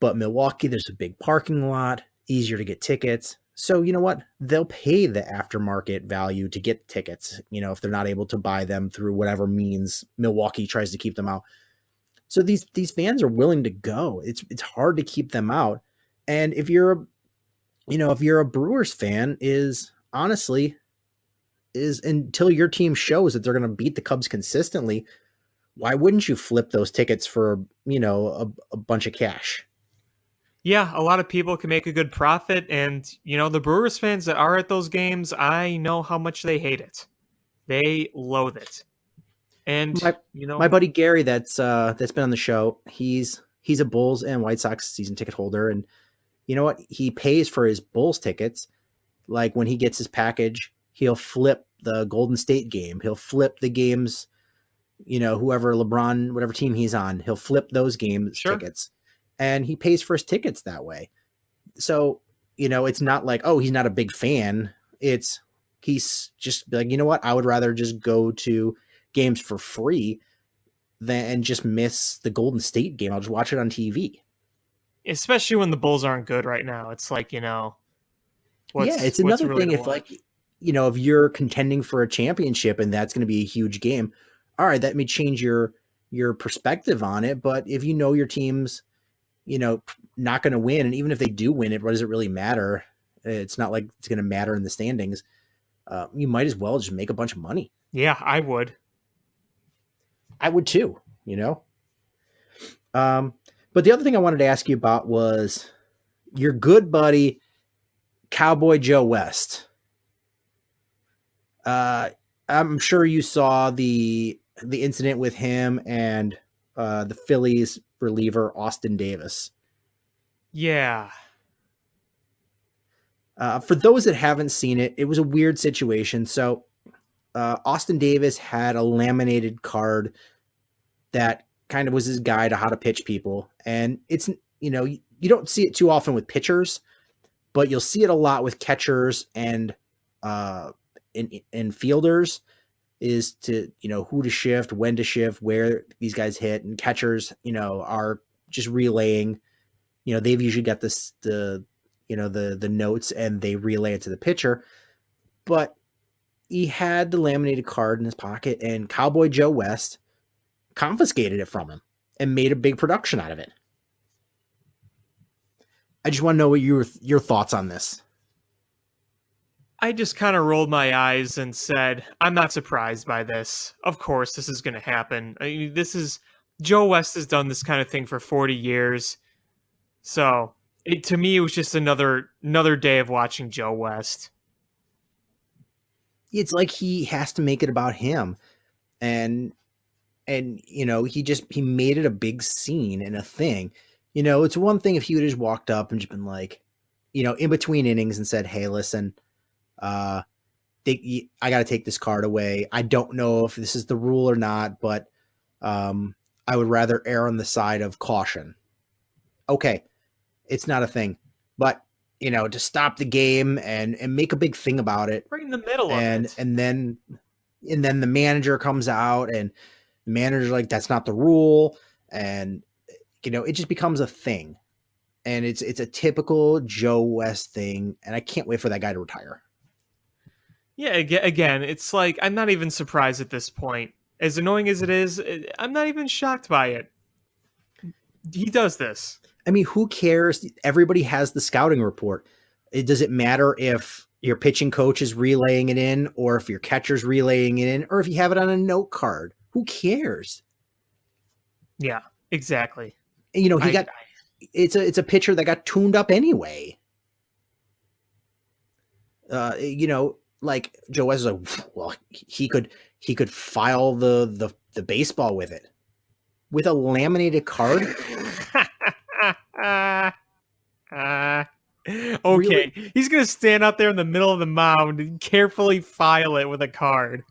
but Milwaukee, there's a big parking lot, easier to get tickets. So you know what? They'll pay the aftermarket value to get tickets, if they're not able to buy them through whatever means Milwaukee tries to keep them out. So these fans are willing to go. It's hard to keep them out. And if you're a Brewers fan, is honestly is until your team shows that they're going to beat the Cubs consistently, why wouldn't you flip those tickets for, a bunch of cash? Yeah, a lot of people can make a good profit, and the Brewers fans that are at those games, I know how much they hate it. They loathe it. And My buddy Gary that's been on the show, he's a Bulls and White Sox season ticket holder, and you know what? He pays for his Bulls tickets. Like when he gets his package, he'll flip the Golden State game. He'll flip the games, whoever LeBron, whatever team he's on, he'll flip those games tickets. And he pays for his tickets that way. So, it's not like, oh, he's not a big fan. He's just like, you know what? I would rather just go to games for free than just miss the Golden State game. I'll just watch it on TV. Especially when the Bulls aren't good right now. It's like, it's another really thing if if you're contending for a championship and that's going to be a huge game, all right, that may change your perspective on it. But if your team's, not going to win, and even if they do win it, what does it really matter? It's not like it's going to matter in the standings. You might as well just make a bunch of money. Yeah, I would. I would too, But the other thing I wanted to ask you about was your good buddy, Cowboy Joe West. I'm sure you saw the incident with him and the Phillies reliever, Austin Davis. Yeah. For those that haven't seen it, it was a weird situation. So Austin Davis had a laminated card that kind of was his guide to how to pitch people. And it's, you don't see it too often with pitchers, but you'll see it a lot with catchers and fielders, is to, who to shift, when to shift, where these guys hit, and catchers, are just relaying, they've usually got the notes and they relay it to the pitcher, but he had the laminated card in his pocket and Cowboy Joe West confiscated it from him and made a big production out of it. I just want to know what your thoughts on this. I just kind of rolled my eyes and said, I'm not surprised by this. Of course, this is going to happen. I mean, Joe West has done this kind of thing for 40 years. So to me, it was just another day of watching Joe West. It's like he has to make it about him. And he made it a big scene and a thing. It's one thing if he would have just walked up and just been like, in between innings and said, hey, listen, I got to take this card away. I don't know if this is the rule or not, but I would rather err on the side of caution. Okay, it's not a thing, but to stop the game and make a big thing about it, Right in the middle of it. and then the manager comes out and the manager's like, that's not the rule, and it just becomes a thing, and it's a typical Joe West thing, and I can't wait for that guy to retire. Yeah, again, it's like, I'm not even surprised at this point. As annoying as it is, I'm not even shocked by it. He does this. I mean, who cares? Everybody has the scouting report. Does it matter if your pitching coach is relaying it in, or if your catcher's relaying it in, or if you have it on a note card? Who cares? Yeah, exactly. And, it's a pitcher that got tuned up anyway. Like Joe West is like, well, he could file the baseball with it, with a laminated card. Okay, Really? he's gonna stand out there in the middle of the mound and carefully file it with a card.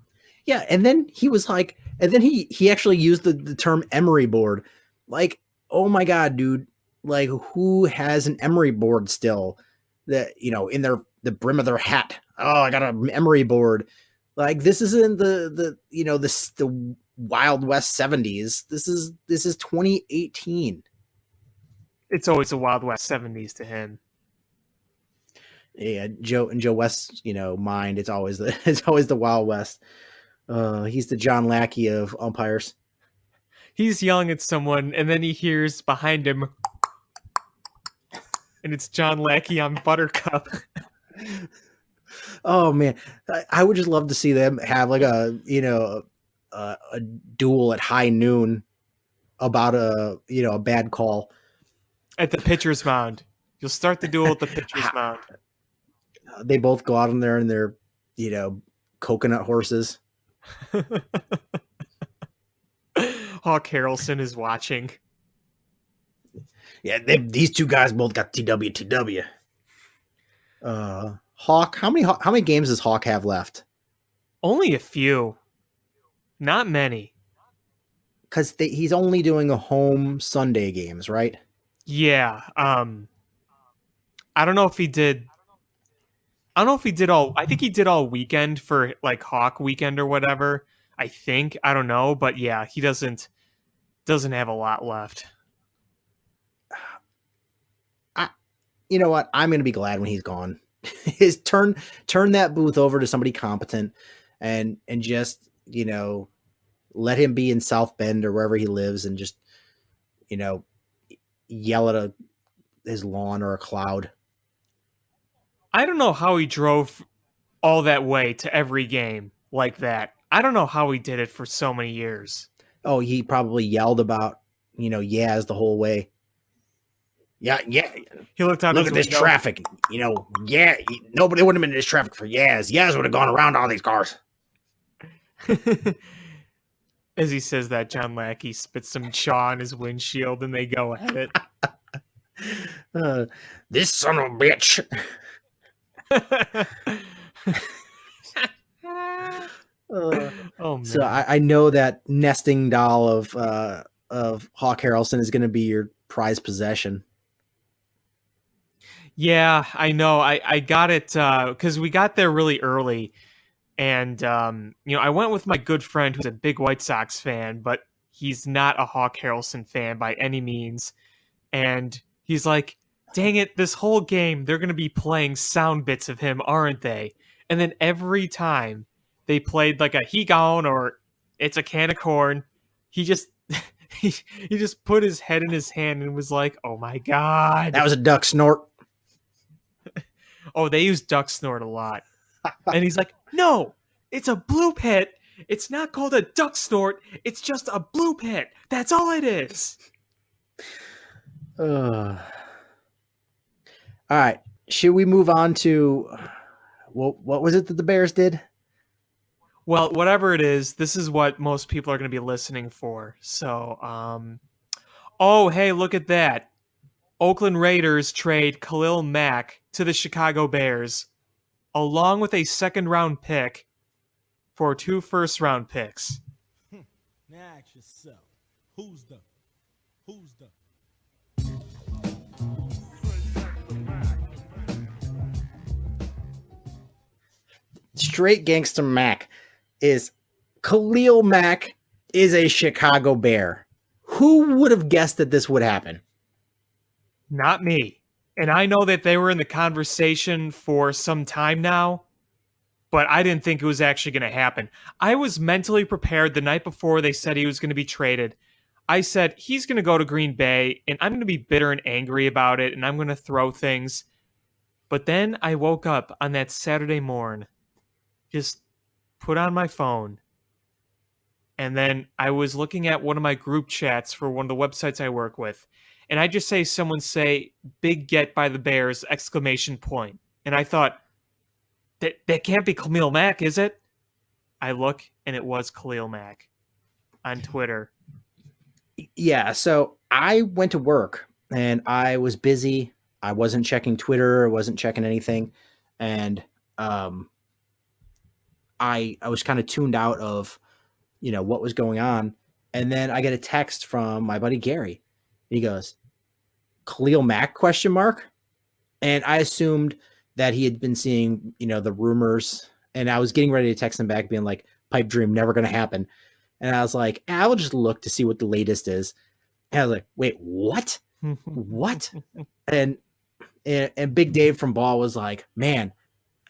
Yeah, and then he was like, and then he actually used the term emery board. Like, oh my god, dude! Like, who has an emery board still? That in the brim of their hat. Oh, I got an emery board. Like, this isn't the Wild West 70s. This is 2018. It's always the Wild West 70s to him. Yeah, Joe West's, mind. It's always the Wild West. He's the John Lackey of umpires. He's yelling at someone, and then he hears behind him, and it's John Lackey on Buttercup. Oh man, I would just love to see them have like a duel at high noon about a bad call. At the pitcher's mound. You'll start the duel at the pitcher's mound. They both go out in there and they're, coconut horses. Hawk Harrelson is watching. Yeah, these two guys both got TW. Hawk, how many games does Hawk have left? Only a few. Not many. Because he's only doing a home Sunday games, right? Yeah. I don't know if he did. I don't know if he did all. I think he did all weekend for like Hawk weekend or whatever. I think. I don't know, but yeah, he doesn't have a lot left. You know what? I'm gonna be glad when he's gone. His turn that booth over to somebody competent, and just let him be in South Bend or wherever he lives, and just yell at his lawn or a cloud. I don't know how he drove all that way to every game like that. I don't know how he did it for so many years. Oh, he probably yelled about Yaz the whole way. Yeah. He looked out. Look at this traffic. Yeah. Nobody wouldn't have been in this traffic for Yaz. Yaz would have gone around all these cars. As he says that, John Lackey spits some chaw on his windshield, and they go at it. This son of a bitch. Oh man! So I know that nesting doll of Hawk Harrelson is going to be your prized possession. Yeah, I know. I got it because we got there really early, and I went with my good friend who's a big White Sox fan, but he's not a Hawk Harrelson fan by any means, and he's like, dang it, this whole game they're going to be playing sound bits of him, aren't they? And then every time they played like a he gone or it's a can of corn, he just he just put his head in his hand and was like, oh my god, that was a duck snort. Oh, they use duck snort a lot. And he's like, no, it's a blue pit. It's not called a duck snort. It's just a blue pit. That's all it is. All right. Should we move on to what was it that the Bears did? Well, whatever it is, this is what most people are going to be listening for. So, oh, hey, look at that. Oakland Raiders trade Khalil Mack to the Chicago Bears, along with a second-round pick for 2 first-round picks. Now ask yourself, who's the? Straight gangster Mac is Khalil Mack is a Chicago Bear. Who would have guessed that this would happen? Not me. And I know that they were in the conversation for some time now, but I didn't think it was actually going to happen. I was mentally prepared the night before they said he was going to be traded. I said, he's going to go to Green Bay, and I'm going to be bitter and angry about it, and I'm going to throw things. But then I woke up on that Saturday morn, just put on my phone, and then I was looking at one of my group chats for one of the websites I work with, and I just someone say, big get by the Bears, ! And I thought, that can't be Khalil Mack, is it? I look, and it was Khalil Mack on Twitter. Yeah, so I went to work, and I was busy. I wasn't checking Twitter. I wasn't checking anything. And I was kind of tuned out of, what was going on. And then I get a text from my buddy Gary. He goes, Khalil Mack ? And I assumed that he had been seeing, the rumors, and I was getting ready to text him back being like, pipe dream, never going to happen. And I was like, I will just look to see what the latest is. And I was like, wait, what? What? And And Big Dave from Ball was like, man,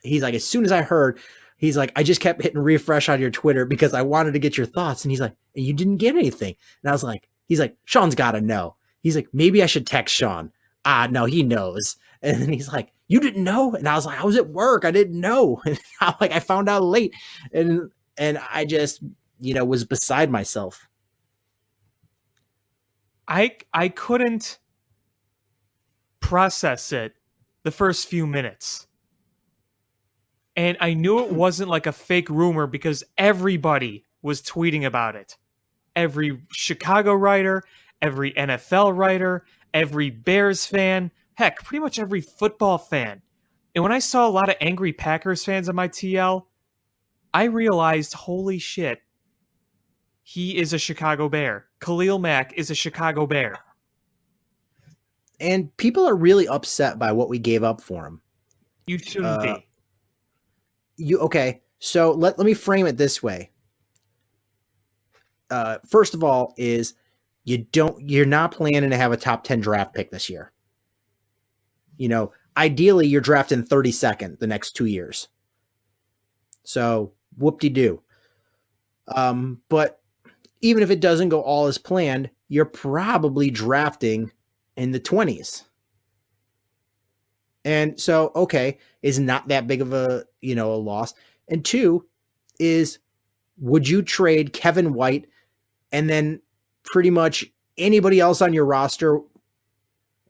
he's like, as soon as I heard, he's like, I just kept hitting refresh on your Twitter because I wanted to get your thoughts. And he's like, and you didn't get anything. And I was like, he's like, Sean's got to know. He's like, maybe I should text Sean. No, he knows. And then he's like, you didn't know? And I was like, I was at work. I didn't know. And I found out late. And I just, was beside myself. I couldn't process it the first few minutes. And I knew it wasn't like a fake rumor because everybody was tweeting about it. Every Chicago writer, every NFL writer, every Bears fan, heck, pretty much every football fan. And when I saw a lot of angry Packers fans on my TL, I realized, holy shit, he is a Chicago Bear. Khalil Mack is a Chicago Bear. And people are really upset by what we gave up for him. You shouldn't be. Okay, so let me frame it this way. First of all, is you're not planning to have a top 10 draft pick this year. Ideally you're drafting 32nd the next 2 years. So whoop-de-doo. But even if it doesn't go all as planned, you're probably drafting in the 20s. And so, okay, is not that big of a loss. And two is, would you trade Kevin White and then pretty much anybody else on your roster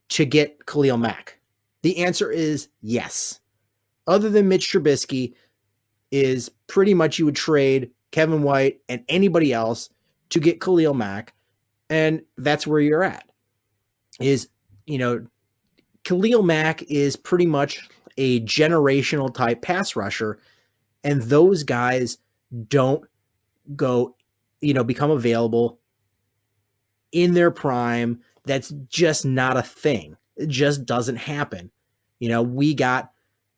to get Khalil Mack? The answer is yes. Other than Mitch Trubisky, is pretty much you would trade Kevin White and anybody else to get Khalil Mack. And that's where you're at. Khalil Mack is pretty much a generational type pass rusher. And those guys don't go, become available in their prime. That's just not a thing. It just doesn't happen. We got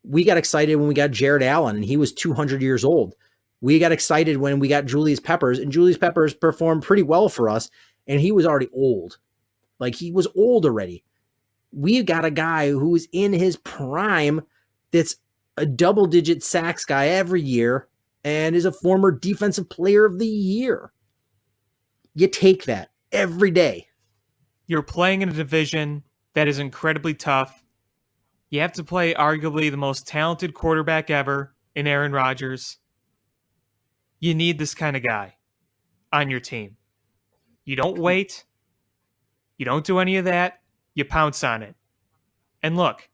excited when we got Jared Allen and he was 200 years old. We got excited when we got Julius Peppers, and Julius Peppers performed pretty well for us, and he was already old. Like, he was old already. We've got a guy who's in his prime that's a double-digit sacks guy every year and is a former defensive player of the year. You take that every day. You're playing in a division that is incredibly tough. You have to play arguably the most talented quarterback ever in Aaron Rodgers. You need this kind of guy on your team. You don't wait. You don't do any of that. You pounce on it. And look,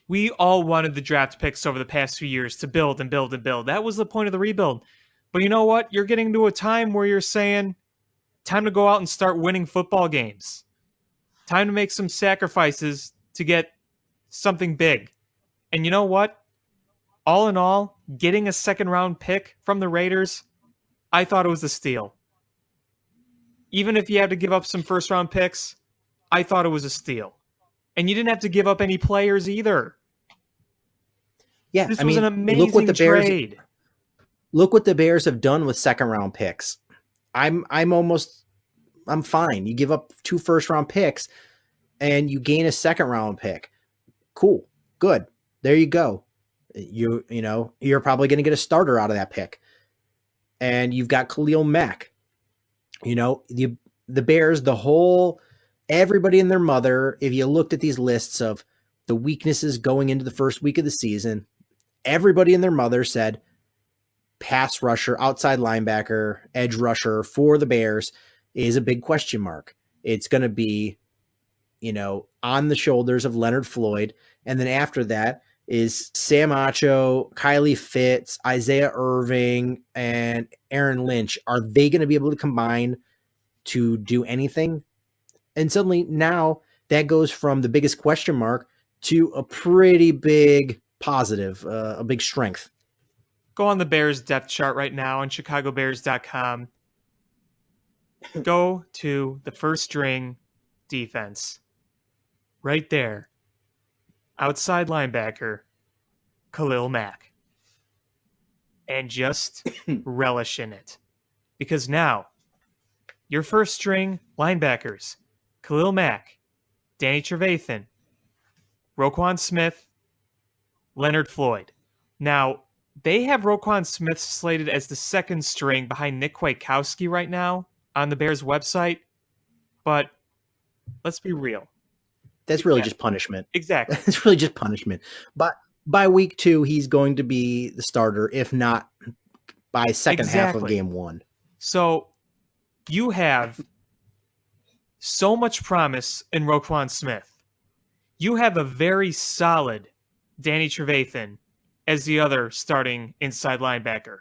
we all wanted the draft picks over the past few years to build and build and build. That was the point of the rebuild. But you know what? You're getting to a time where you're saying, time to go out and start winning football games. Time to make some sacrifices to get something big. And you know what? All in all, getting a second round pick from the Raiders, I thought it was a steal. Even if you had to give up some first round picks, I thought it was a steal. And you didn't have to give up any players either. Yeah, this was an amazing trade. Look what the Bears have done with second round picks. I'm fine. You give up 2 first round picks and you gain a second round pick. Cool. Good. There you go. You're probably going to get a starter out of that pick. And you've got Khalil Mack. The Bears, everybody and their mother, if you looked at these lists of the weaknesses going into the first week of the season, everybody and their mother said pass rusher, outside linebacker, edge rusher for the Bears is a big question mark. It's going to be, on the shoulders of Leonard Floyd. And then after that is Sam Acho, Kylie Fitz, Isaiah Irving, and Aaron Lynch. Are they going to be able to combine to do anything? And suddenly now that goes from the biggest question mark to a pretty big positive, a big strength. Go on the Bears depth chart right now on chicagobears.com. Go to the first string defense. Right there. Outside linebacker, Khalil Mack. And just relish in it. Because now, your first string linebackers, Khalil Mack, Danny Trevathan, Roquan Smith, Leonard Floyd. Now, they have Roquan Smith slated as the second string behind Nick Kwiatkowski right now on the Bears website. But let's be real. That's really just punishment. Exactly. It's really just punishment. But by week 2, he's going to be the starter, if not by second half of game 1. So you have so much promise in Roquan Smith. You have a very solid Danny Trevathan as the other starting inside linebacker.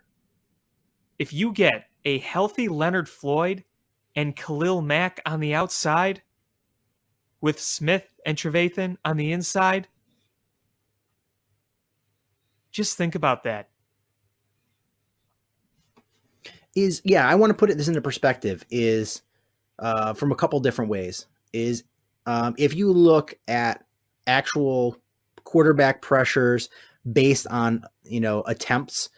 If you get a healthy Leonard Floyd and Khalil Mack on the outside with Smith and Trevathan on the inside, just think about that. I want to put this into perspective from a couple different ways. If you look at actual quarterback pressures based on, attempts,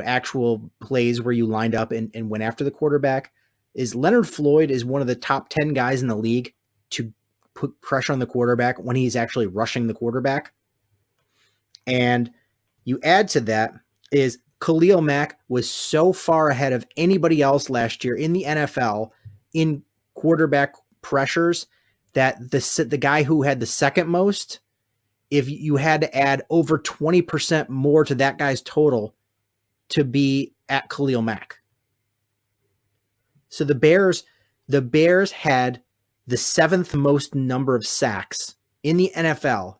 actual plays where you lined up and went after the quarterback, is Leonard Floyd is one of the top 10 guys in the league to put pressure on the quarterback when he's actually rushing the quarterback. And you add to that is Khalil Mack was so far ahead of anybody else last year in the NFL in quarterback pressures that the guy who had the second most, if you had to add over 20% more to that guy's total to be at Khalil Mack. So the Bears had the 7th most number of sacks in the NFL,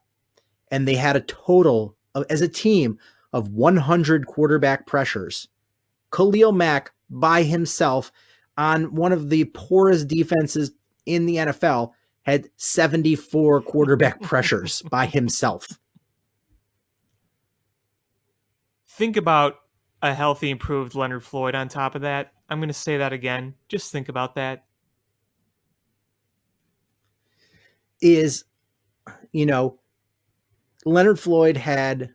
and they had a total of, as a team, of 100 quarterback pressures. Khalil Mack by himself on one of the poorest defenses in the NFL had 74 quarterback pressures by himself. Think about a healthy, improved Leonard Floyd on top of that. I'm going to say that again. Just think about that. Leonard Floyd had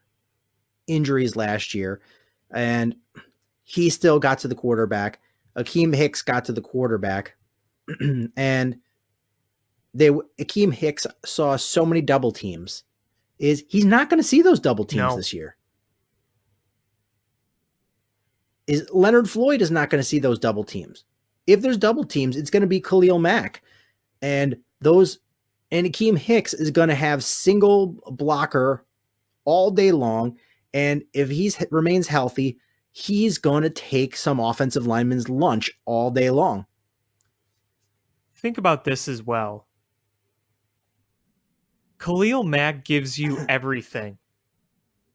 injuries last year, and he still got to the quarterback. Akeem Hicks got to the quarterback, and Akeem Hicks saw so many double teams. He's not going to see those double teams this year. Leonard Floyd is not going to see those double teams. If there's double teams, it's going to be Khalil Mack, and Akeem Hicks is going to have single blocker all day long. And if he remains healthy, he's going to take some offensive lineman's lunch all day long. Think about this as well. Khalil Mack gives you everything.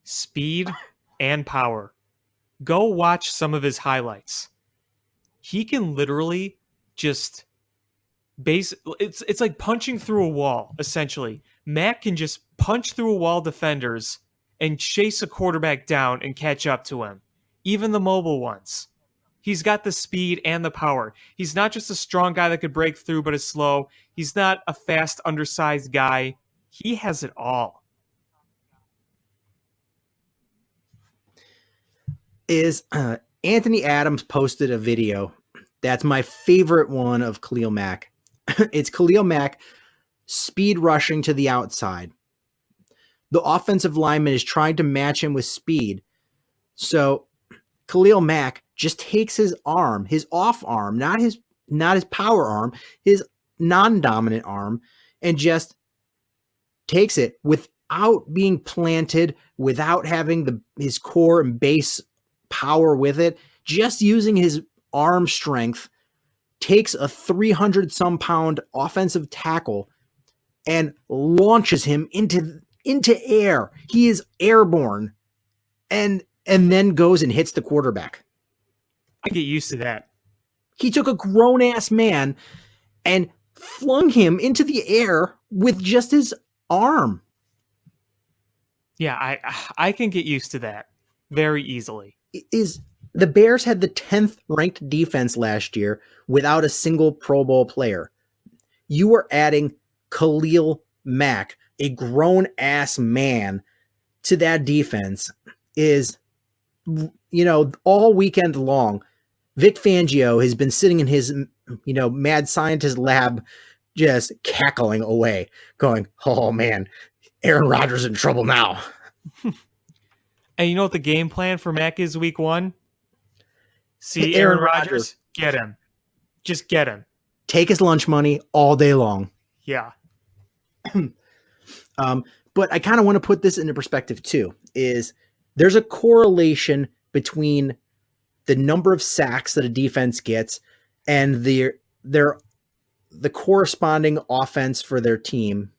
Speed and power. Go watch some of his highlights. He can literally just it's like punching through a wall, essentially. Mack can just punch through a wall defenders and chase a quarterback down and catch up to him. Even the mobile ones. He's got the speed and the power. He's not just a strong guy that could break through but is slow. He's not a fast, undersized guy. He has it all. Anthony Adams posted a video. That's my favorite one of Khalil Mack. It's Khalil Mack speed rushing to the outside. The offensive lineman is trying to match him with speed. So Khalil Mack just takes his arm, his off arm, not his power arm, his non-dominant arm, and just takes it without being planted, without having his core and base power with it, just using his arm strength, takes a 300-some pound offensive tackle and launches him into air. He is airborne, and then goes and hits the quarterback. I get used to that. He took a grown-ass man and flung him into the air with just his arm. Yeah, I can get used to that very easily. The Bears had the 10th ranked defense last year without a single Pro Bowl player. You were adding Khalil Mack, a grown-ass man, to that defense all weekend long. Vic Fangio has been sitting in his, mad scientist lab just cackling away, going, oh man, Aaron Rodgers in trouble now. And you know what the game plan for Mac is week 1? See Aaron Aaron Rodgers? Rodgers. Get him. Just get him. Take his lunch money all day long. Yeah. But I kind of want to put this into perspective too, is there's a correlation between the number of sacks that a defense gets and the corresponding offense for their team,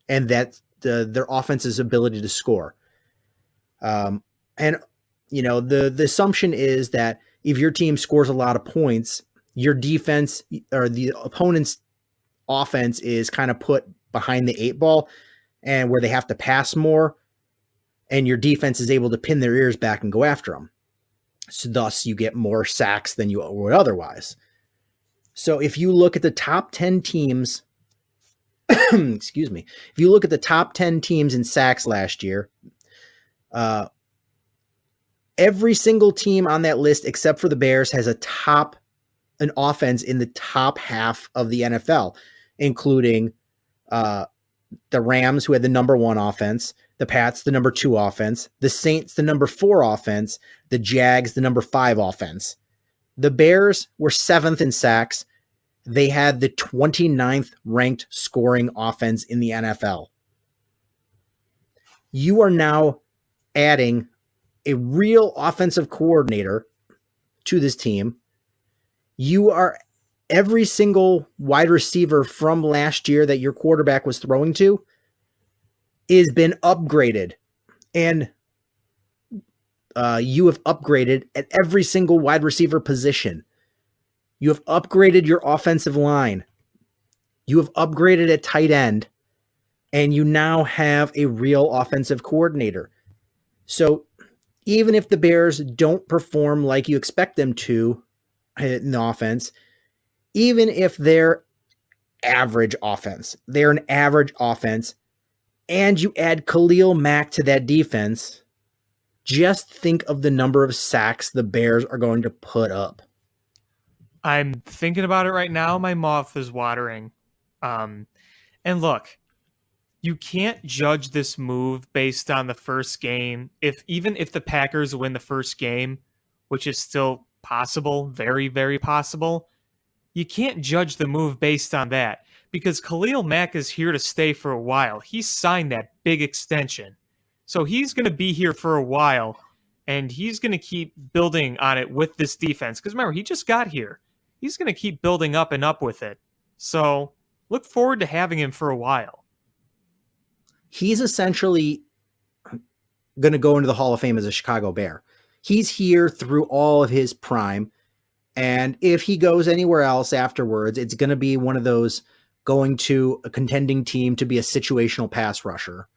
and that their offense's ability to score. And the assumption is that if your team scores a lot of points, your defense or the opponent's offense is kind of put behind the 8 ball, and where they have to pass more, and your defense is able to pin their ears back and go after them. So thus you get more sacks than you would otherwise. So if you look at the top 10 teams, excuse me, if you look at the top 10 teams in sacks last year, every single team on that list, except for the Bears, has an offense in the top half of the NFL, including the Rams, who had the number 1 offense, the Pats, the number 2 offense, the Saints, the number 4 offense, the Jags, the number 5 offense. The Bears were 7th in sacks. They had the 29th ranked scoring offense in the NFL. You are now adding a real offensive coordinator to this team. Every single wide receiver from last year that your quarterback was throwing to has been upgraded. And you have upgraded at every single wide receiver position. You have upgraded your offensive line. You have upgraded at tight end. And you now have a real offensive coordinator. So even if the Bears don't perform like you expect them to in the offense, even if they're average offense, they're an average offense, and you add Khalil Mack to that defense, just think of the number of sacks the Bears are going to put up. I'm thinking about it right now. My mouth is watering. And look, you can't judge this move based on the first game. Even if the Packers win the first game, which is still possible, very, very possible, you can't judge the move based on that, because Khalil Mack is here to stay for a while. He signed that big extension. So he's going to be here for a while, and he's going to keep building on it with this defense. Because remember, he just got here. He's going to keep building up and up with it. So look forward to having him for a while. He's essentially going to go into the Hall of Fame as a Chicago Bear. He's here through all of his prime. And if he goes anywhere else afterwards, it's going to be one of those going to a contending team to be a situational pass rusher.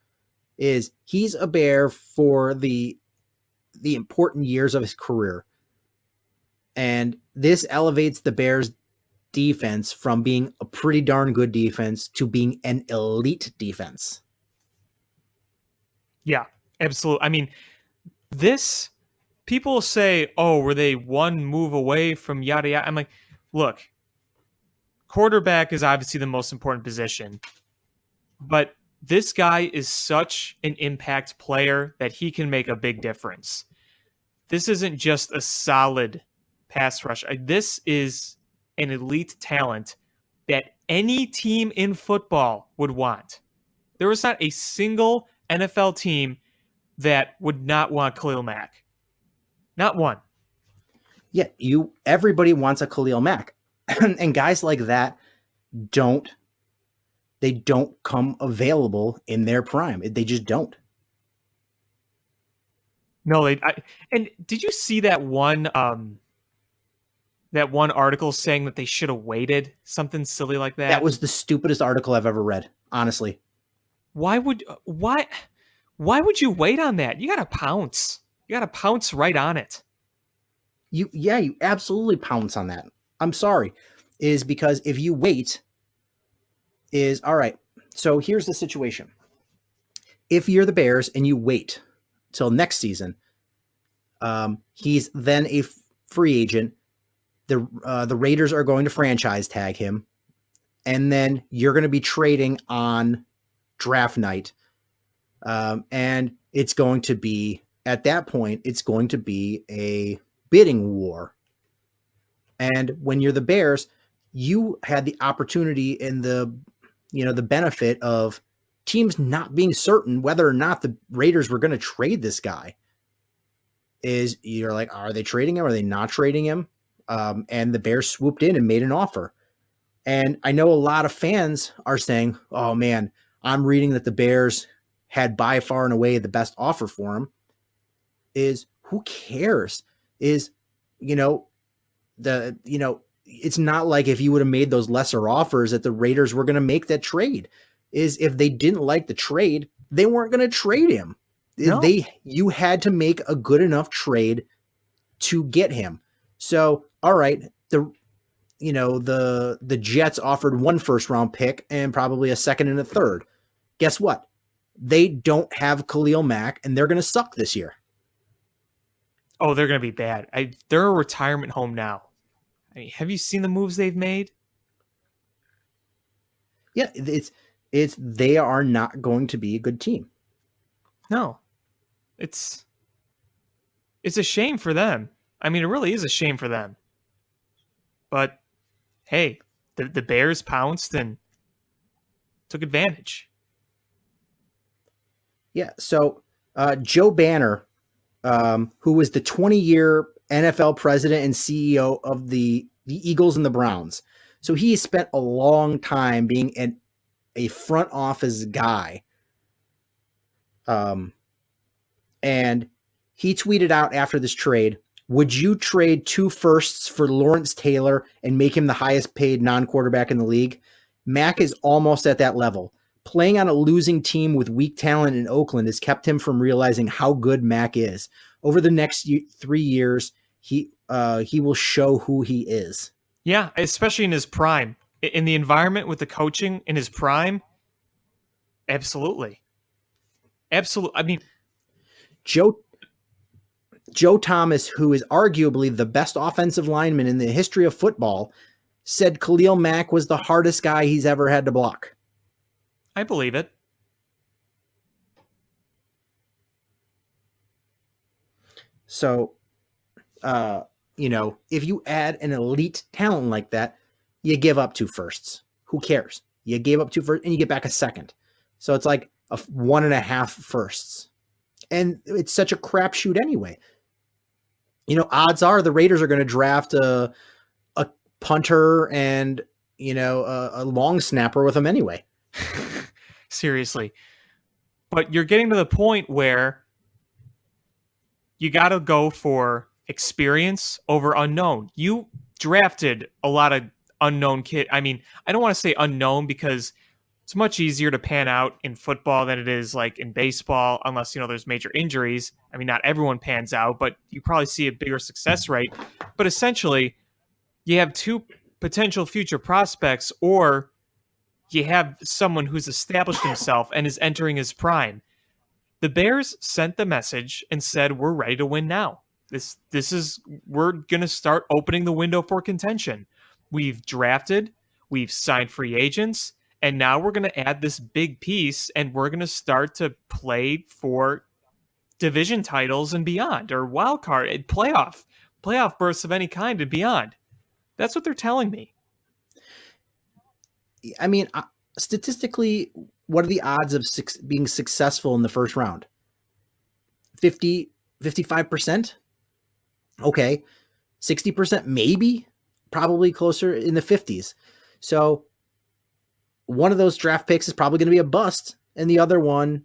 He's a Bear for the important years of his career. And this elevates the Bears defense from being a pretty darn good defense to being an elite defense. Yeah, absolutely. I mean, people say, oh, were they one move away from yada yada? I'm like, look, quarterback is obviously the most important position, but this guy is such an impact player that he can make a big difference. This isn't just a solid pass rush. This is an elite talent that any team in football would want. There was not a single NFL team that would not want Khalil Mack. Not one. Yeah, everybody wants a Khalil Mack. And guys like that don't come available in their prime. They just don't. No, and did you see that one article saying that they should have waited? Something silly like that. That was the stupidest article I've ever read, honestly. Why would you wait on that? You got to pounce. You got to pounce right on it. You absolutely pounce on that. I'm sorry. Is because if you wait, all right. So here's the situation. If you're the Bears and you wait till next season, he's then a free agent. The Raiders are going to franchise tag him, and then you're going to be trading on draft night And it's going to be, at that point, it's going to be a bidding war. And when you're the Bears, you had the opportunity and the benefit of teams not being certain whether or not the Raiders were going to trade this guy. You're like, are they trading him? Are they not trading him? And the Bears swooped in and made an offer. And I know a lot of fans are saying, oh man, I'm reading that the Bears had by far and away the best offer for him. Who cares? It's not like if you would have made those lesser offers that the Raiders were going to make that trade. If they didn't like the trade, they weren't going to trade him. No. You had to make a good enough trade to get him. So, all right, the Jets offered 1 first-round pick and probably a second and a third. Guess what? They don't have Khalil Mack, and they're going to suck this year. Oh, they're going to be bad. They're a retirement home now. I mean, have you seen the moves they've made? Yeah, they are not going to be a good team. No. It's a shame for them. I mean, it really is a shame for them. But hey, the Bears pounced and took advantage. Yeah, so Joe Banner, who was the 20-year NFL president and CEO of the Eagles and the Browns. So he spent a long time being a front office guy. And he tweeted out after this trade, would you trade 2 firsts for Lawrence Taylor and make him the highest paid non-quarterback in the league? Mack is almost at that level. Playing on a losing team with weak talent in Oakland has kept him from realizing how good Mack is. Over the next 3 years, he will show who he is. Yeah, especially in his prime. In the environment with the coaching in his prime, absolutely. Absolutely. I mean, Joe Thomas, who is arguably the best offensive lineman in the history of football, said Khalil Mack was the hardest guy he's ever had to block. I believe it. So, if you add an elite talent like that, you give up 2 firsts. Who cares? You gave up 2 firsts and you get back a second. So it's like 1.5 firsts. And it's such a crapshoot anyway. Odds are the Raiders are going to draft a punter and, a long snapper with them anyway. Seriously. But you're getting to the point where you got to go for experience over unknown. You drafted a lot of unknown kid. I mean, I don't want to say unknown because it's much easier to pan out in football than it is like in baseball, unless, there's major injuries. I mean, not everyone pans out, but you probably see a bigger success rate. But essentially, you have 2 potential future prospects, or you have someone who's established himself and is entering his prime. The Bears sent the message and said, we're ready to win now. We're going to start opening the window for contention. We've drafted, we've signed free agents, and now we're going to add this big piece, and we're going to start to play for division titles and beyond, or wild card, playoff berths of any kind and beyond. That's what they're telling me. I mean, statistically, what are the odds of being successful in the first round? 50, 55%? Okay. 60% maybe? Probably closer in the 50s. So one of those draft picks is probably going to be a bust, and the other one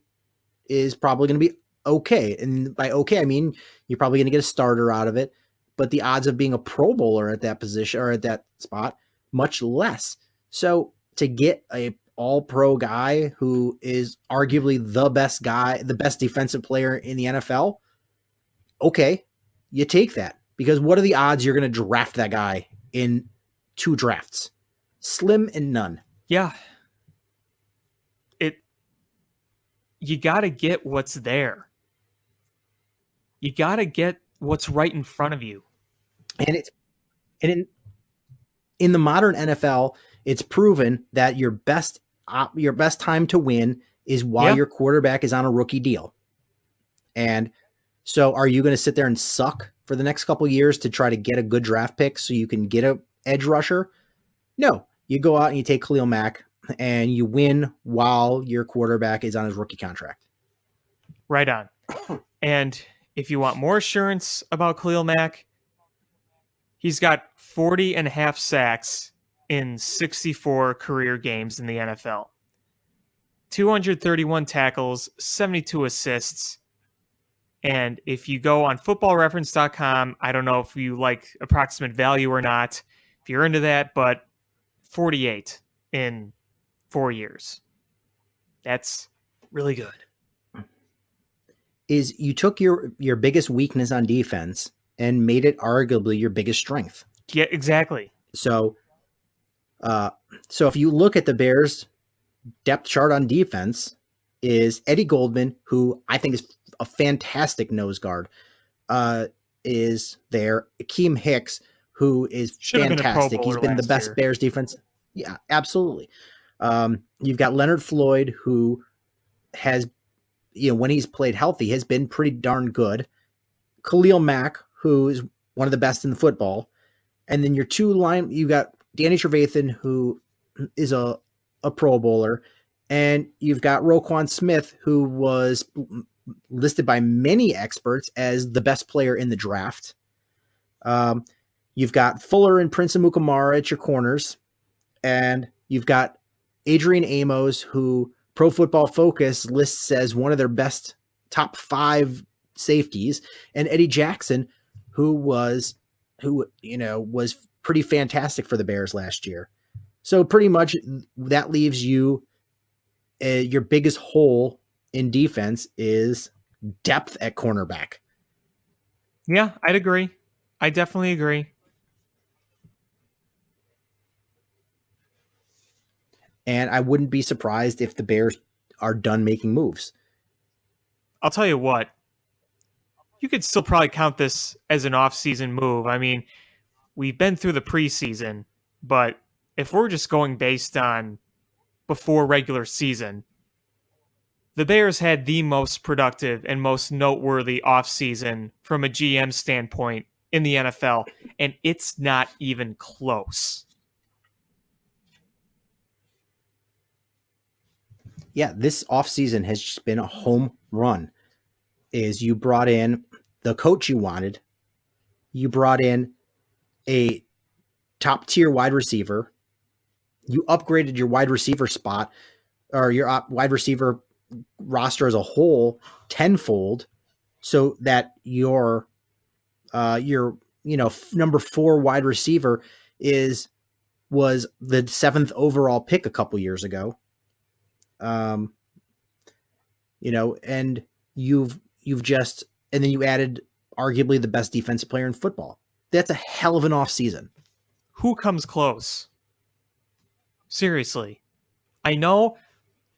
is probably going to be okay. And by okay, I mean you're probably going to get a starter out of it, but the odds of being a Pro Bowler at that position or at that spot, much less. So to get a all-pro guy who is arguably the best guy, the best defensive player in the NFL, okay, you take that. Because what are the odds you're going to draft that guy in 2 drafts? Slim and none. Yeah. You got to get what's there. You got to get what's right in front of you. And in the modern NFL, it's proven that your best time to win is while Yeah. your quarterback is on a rookie deal. And so are you going to sit there and suck for the next couple of years to try to get a good draft pick so you can get a edge rusher? No, you go out and you take Khalil Mack and you win while your quarterback is on his rookie contract. Right on. And if you want more assurance about Khalil Mack, he's got 40 and a half sacks in 64 career games in the NFL. 231 tackles, 72 assists. And if you go on footballreference.com, I don't know if you like approximate value or not, if you're into that, but 48 in 4 years. That's really good. Is you took your biggest weakness on defense and made it arguably your biggest strength. Yeah, exactly. So if you look at the Bears depth chart on defense, is Eddie Goldman, who I think is a fantastic nose guard, is there. Akeem Hicks, who is Should have been a Pro fantastic. He's Bowler been the last best year. Bears defense. Yeah, absolutely. You've got Leonard Floyd, who has, when he's played healthy, has been pretty darn good. Khalil Mack, who is one of the best in the football. And then your you got Danny Trevathan, who is a Pro Bowler. And you've got Roquan Smith, who was listed by many experts as the best player in the draft. You've got Fuller and Prince Amukamara at your corners. And you've got Adrian Amos, who Pro Football Focus lists as one of their best top 5 safeties, and Eddie Jackson, who was pretty fantastic for the Bears last year. So pretty much that leaves you your biggest hole in defense is depth at cornerback. Yeah, I'd agree. I definitely agree. And I wouldn't be surprised if the Bears are done making moves. I'll tell you what, you could still probably count this as an off-season move. I mean, we've been through the preseason, but if we're just going based on before regular season, the Bears had the most productive and most noteworthy offseason from a GM standpoint in the NFL, and it's not even close. Yeah, this offseason has just been a home run. Is you brought in the coach you wanted. You brought in a top-tier wide receiver. You upgraded your wide receiver spot or your wide receiver roster as a whole tenfold so that your number 4 wide receiver was the 7th overall pick a couple years ago. And then you added arguably the best defensive player in football. That's a hell of an offseason. Who comes close? Seriously. I know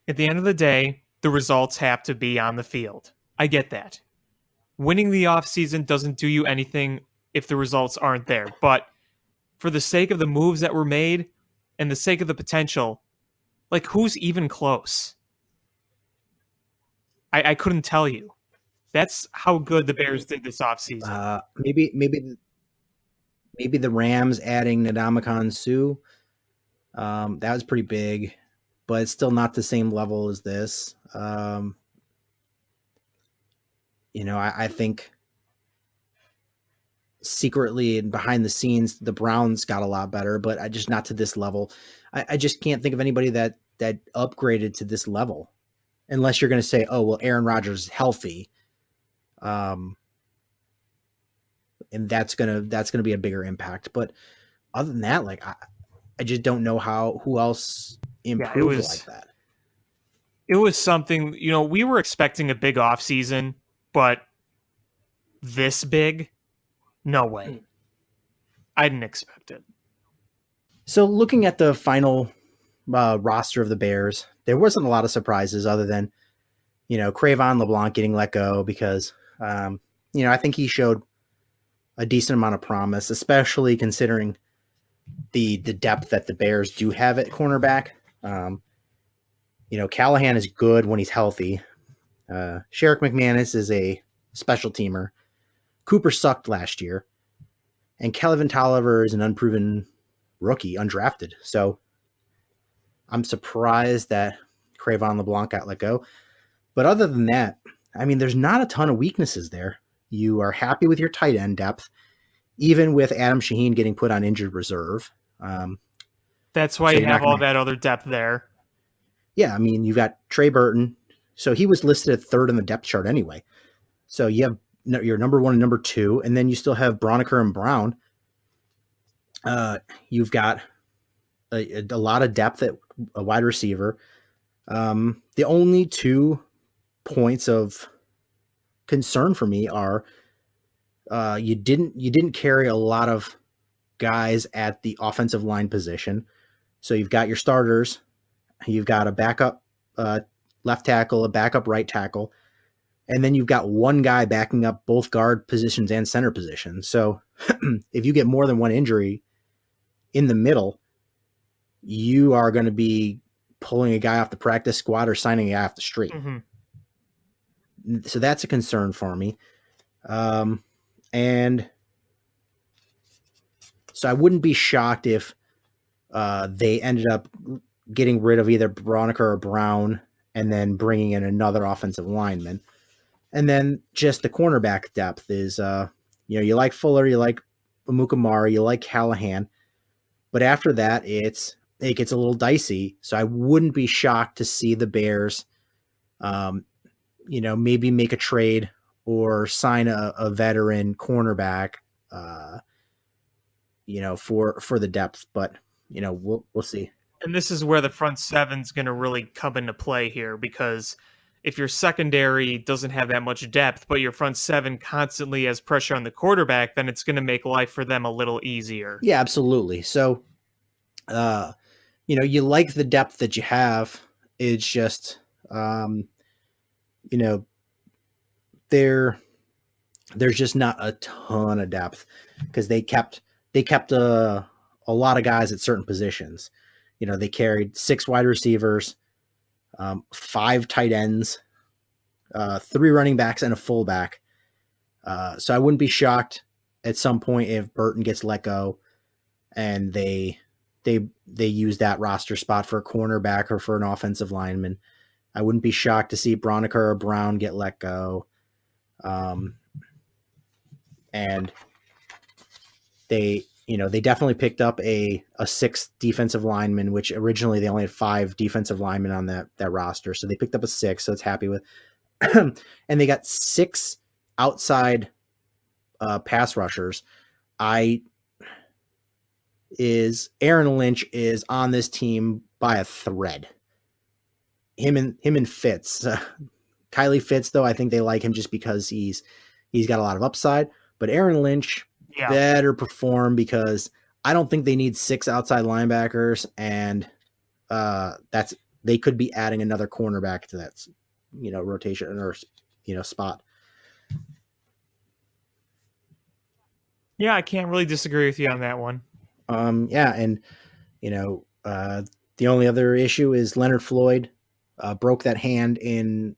at the end of the day, the results have to be on the field. I get that. Winning the offseason doesn't do you anything if the results aren't there. But for the sake of the moves that were made and the sake of the potential, like, who's even close? I couldn't tell you. That's how good the Bears did this offseason. Maybe the Rams adding Ndamukong Suh. That was pretty big, but it's still not the same level as this. I think secretly and behind the scenes, the Browns got a lot better, but I just not to this level. I just can't think of anybody that upgraded to this level, unless you're going to say, oh, well, Aaron Rodgers is healthy. And that's gonna be a bigger impact. But other than that, like I just don't know who else improved like that. It was something, we were expecting a big offseason, but this big, no way. I didn't expect it. So looking at the final roster of the Bears, there wasn't a lot of surprises other than, Crayvon LeBlanc getting let go because, I think he showed a decent amount of promise, especially considering the depth that the Bears do have at cornerback. Callahan is good when he's healthy. Sherrick McManus is a special teamer. Cooper sucked last year. And Kelvin Tolliver is an unproven rookie, undrafted. So I'm surprised that Crayvon LeBlanc got let go. But other than that, I mean, there's not a ton of weaknesses there. You are happy with your tight end depth, even with Adam Shaheen getting put on injured reserve. That's why So you you're not have all gonna- that other depth there. Yeah, I mean, you've got Trey Burton. So he was listed at third on the depth chart anyway. So you have your number one and number two, and then you still have Broniker and Brown. You've got a lot of depth at a wide receiver. The only 2 points of concern for me are you didn't carry a lot of guys at the offensive line position. So you've got your starters, you've got a backup left tackle, a backup right tackle, and then you've got one guy backing up both guard positions and center positions. So if you get more than one injury in the middle, you are going to be pulling a guy off the practice squad or signing a guy off the street. Mm-hmm. So that's a concern for me. And so I wouldn't be shocked if they ended up getting rid of either Broniker or Brown and then bringing in another offensive lineman. And then just the cornerback depth is, you like Fuller, you like Amukamara, you like Callahan. But after that, it gets a little dicey. So I wouldn't be shocked to see the Bears, maybe make a trade or sign a veteran cornerback, for the depth. But, we'll see. And this is where the front seven's going to really come into play here, because if your secondary doesn't have that much depth, but your front seven constantly has pressure on the quarterback, then it's going to make life for them a little easier. Yeah, absolutely. So, you like the depth that you have. It's just, there's just not a ton of depth because they kept a lot of guys at certain positions. They carried 6 wide receivers, 5 tight ends, 3 running backs, and a fullback. So I wouldn't be shocked at some point if Burton gets let go and they use that roster spot for a cornerback or for an offensive lineman. I wouldn't be shocked to see Broniker or Brown get let go. And they definitely picked up a 6th defensive lineman, which originally they only had 5 defensive linemen on that roster. So they picked up a 6th, so it's happy with. And they got 6 outside pass rushers. Aaron Lynch is on this team by a thread. Him and Fitz. Kylie Fitz, though, I think they like him just because he's got a lot of upside. But Aaron Lynch better perform because I don't think they need 6 outside linebackers, and they could be adding another cornerback to that, rotation or spot. Yeah, I can't really disagree with you on that one. And the only other issue is Leonard Floyd broke that hand in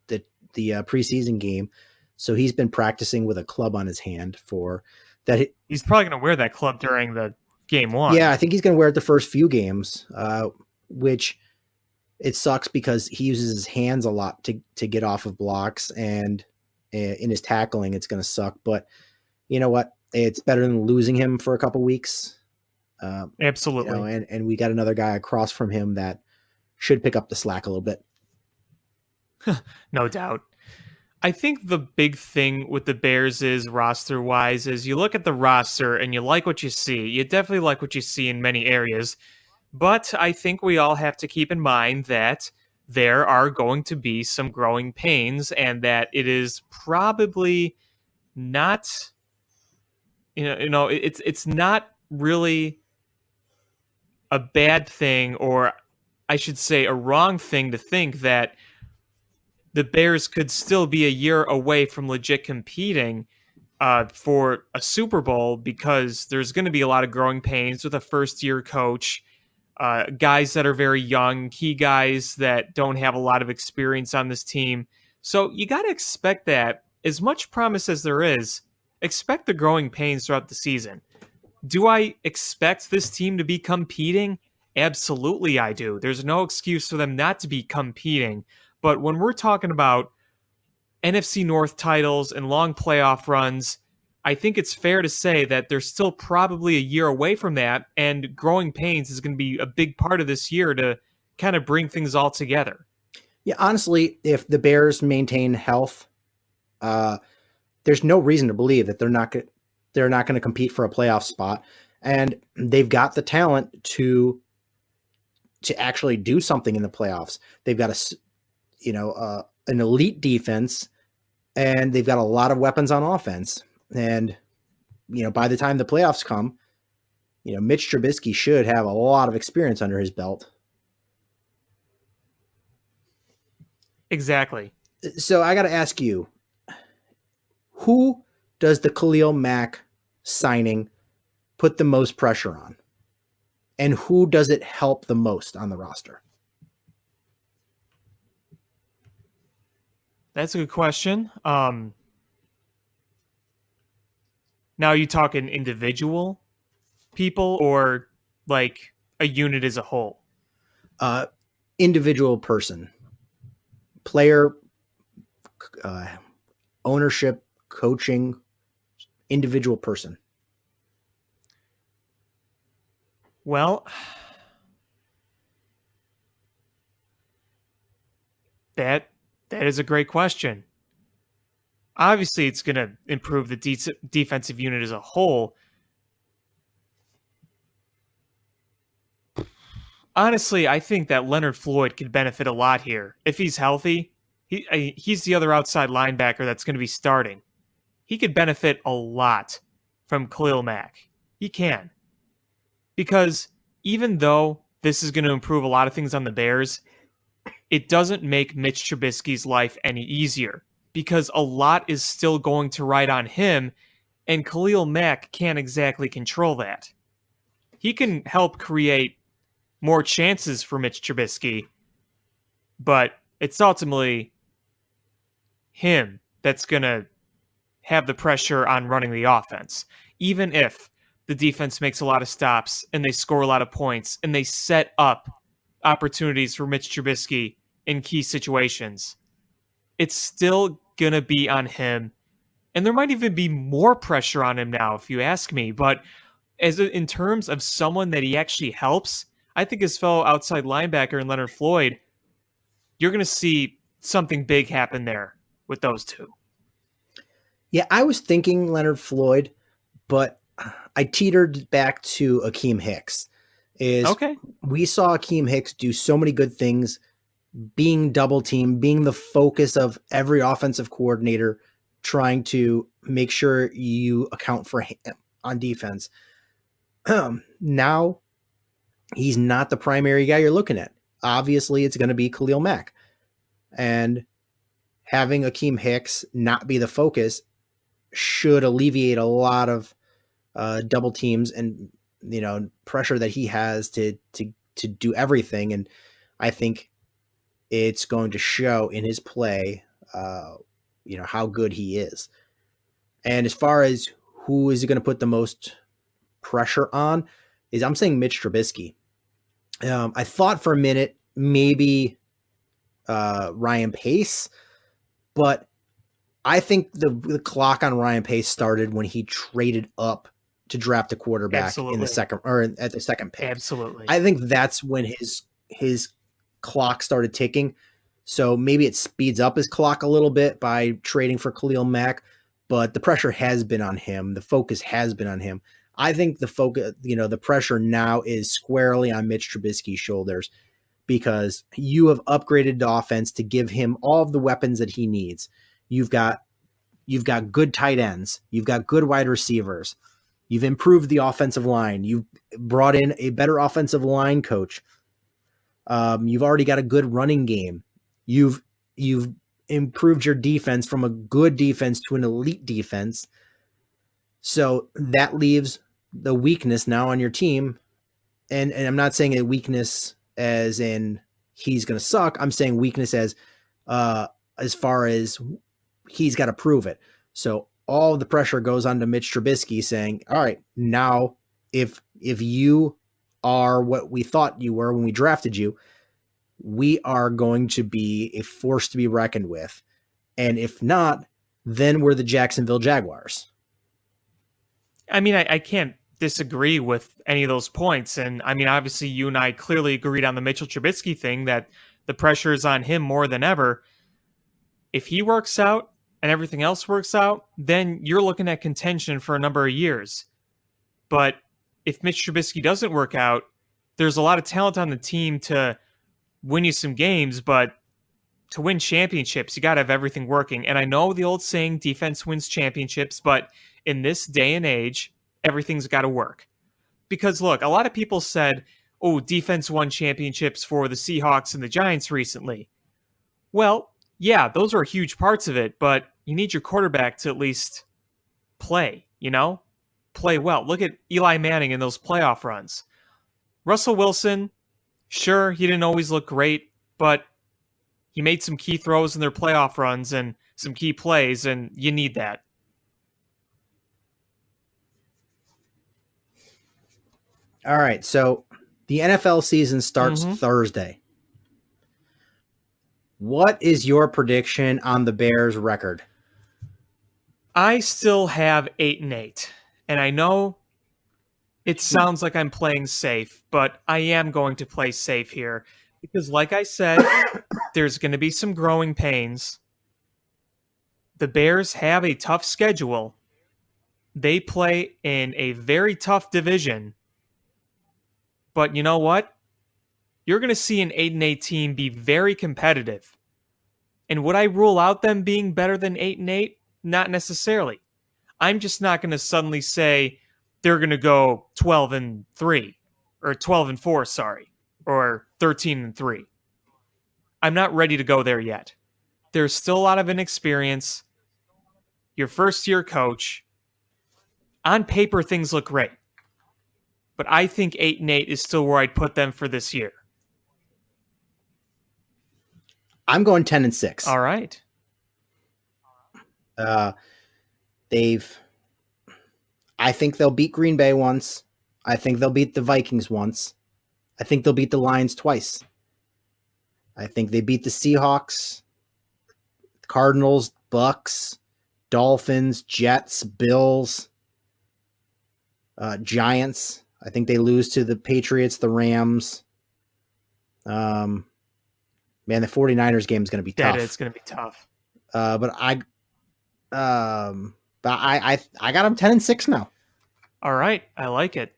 the preseason game, so he's been practicing with a club on his hand for that. He's probably going to wear that club during the game 1. Yeah, I think he's going to wear it the first few games, which it sucks because he uses his hands a lot to get off of blocks, and in his tackling, it's going to suck. But you know what? It's better than losing him for a couple weeks. Absolutely. And we got another guy across from him that should pick up the slack a little bit. No doubt. I think the big thing with the Bears is roster-wise is you look at the roster and you like what you see. You definitely like what you see in many areas. But I think we all have to keep in mind that there are going to be some growing pains and that it is probably not, it's not really a bad thing, or I should say a wrong thing to think that the Bears could still be a year away from legit competing for a Super Bowl, because there's going to be a lot of growing pains with a first-year coach. guys that are very young, key guys that don't have a lot of experience on this team. So you got to expect that. As much promise as there is, expect the growing pains throughout the season. Do I expect this team to be competing? Absolutely, I do. There's no excuse for them not to be competing. But when we're talking about NFC North titles and long playoff runs, I think it's fair to say that they're still probably a year away from that, and growing pains is going to be a big part of this year to kind of bring things all together. Yeah, honestly, if the Bears maintain health, there's no reason to believe that they're not going to compete for a playoff spot, and they've got the talent to actually do something in the playoffs. They've got an elite defense, and they've got a lot of weapons on offense. And by the time the playoffs come, Mitch Trubisky should have a lot of experience under his belt. Exactly. So I got to ask you, who does the Khalil Mack signing put the most pressure on? And who does it help the most on the roster? That's a good question. Now, are you talking individual people or like a unit as a whole? Individual person, player, ownership, coaching, individual person. Well, that is a great question. Obviously, it's going to improve the defensive unit as a whole. Honestly, I think that Leonard Floyd could benefit a lot here. If he's healthy, he's the other outside linebacker that's going to be starting. He could benefit a lot from Khalil Mack. He can. Because even though this is going to improve a lot of things on the Bears, it doesn't make Mitch Trubisky's life any easier because a lot is still going to ride on him, and Khalil Mack can't exactly control that. He can help create more chances for Mitch Trubisky, but it's ultimately him that's going to have the pressure on running the offense. Even if the defense makes a lot of stops and they score a lot of points and they set up opportunities for Mitch Trubisky in key situations, it's still going to be on him. And there might even be more pressure on him now, if you ask me. But in terms of someone that he actually helps, I think his fellow outside linebacker in Leonard Floyd, you're going to see something big happen there with those two. Yeah, I was thinking Leonard Floyd, but I teetered back to Akeem Hicks. Okay. We saw Akeem Hicks do so many good things, being double teamed, being the focus of every offensive coordinator, trying to make sure you account for him on defense. Now, he's not the primary guy you're looking at. Obviously, it's going to be Khalil Mack. And having Akeem Hicks not be the focus should alleviate a lot of double teams and pressure that he has to do everything. And I think it's going to show in his play, how good he is. And as far as who is going to put the most pressure on, I'm saying Mitch Trubisky. I thought for a minute maybe Ryan Pace, but I think the clock on Ryan Pace started when he traded up to draft a quarterback in the second or at the second pick. Absolutely. I think that's when his clock started ticking. So maybe it speeds up his clock a little bit by trading for Khalil Mack, but the pressure has been on him. The focus has been on him. I think the focus, the pressure now is squarely on Mitch Trubisky's shoulders because you have upgraded the offense to give him all of the weapons that he needs. You've got good tight ends. You've got good wide receivers. You've improved the offensive line. You've brought in a better offensive line coach. You've already got a good running game. You've improved your defense from a good defense to an elite defense. So that leaves the weakness now on your team, and I'm not saying a weakness as in he's going to suck. I'm saying weakness as far as he's got to prove it. So all the pressure goes on to Mitch Trubisky saying, all right, now if you are what we thought you were when we drafted you, we are going to be a force to be reckoned with. And if not, then we're the Jacksonville Jaguars. I mean, I can't disagree with any of those points. And I mean, obviously, you and I clearly agreed on the Mitchell Trubisky thing that the pressure is on him more than ever. If he works out and everything else works out, then you're looking at contention for a number of years. But if Mitch Trubisky doesn't work out, there's a lot of talent on the team to win you some games, but to win championships, you got to have everything working. And I know the old saying, defense wins championships, but in this day and age, everything's got to work. Because look, a lot of people said, oh, defense won championships for the Seahawks and the Giants recently. Well, yeah, those are huge parts of it, but you need your quarterback to at least play, play well. Look at Eli Manning in those playoff runs. Russell Wilson, sure, he didn't always look great, but he made some key throws in their playoff runs and some key plays, and you need that. All right, so the NFL season starts Thursday. What is your prediction on the Bears' record? I still have 8-8, and I know it sounds like I'm playing safe, but I am going to play safe here because, like I said, there's going to be some growing pains. The Bears have a tough schedule. They play in a very tough division. But you know what? You're going to see an 8-8 team be very competitive. And would I rule out them being better than 8-8? Not necessarily. I'm just not going to suddenly say they're going to go 12-3 or 12-4, sorry, or 13-3. I'm not ready to go there yet. There's still a lot of inexperience. Your first year coach. On paper, things look great. But I think 8-8 is still where I'd put them for this year. I'm going 10-6. All right. I think they'll beat Green Bay once. I think they'll beat the Vikings once. I think they'll beat the Lions twice. I think they beat the Seahawks, Cardinals, Bucks, Dolphins, Jets, Bills, Giants. I think they lose to the Patriots, the Rams. Man, the 49ers game is going to be tough. It's going to be tough. But I got them 10-6 now. All right. I like it.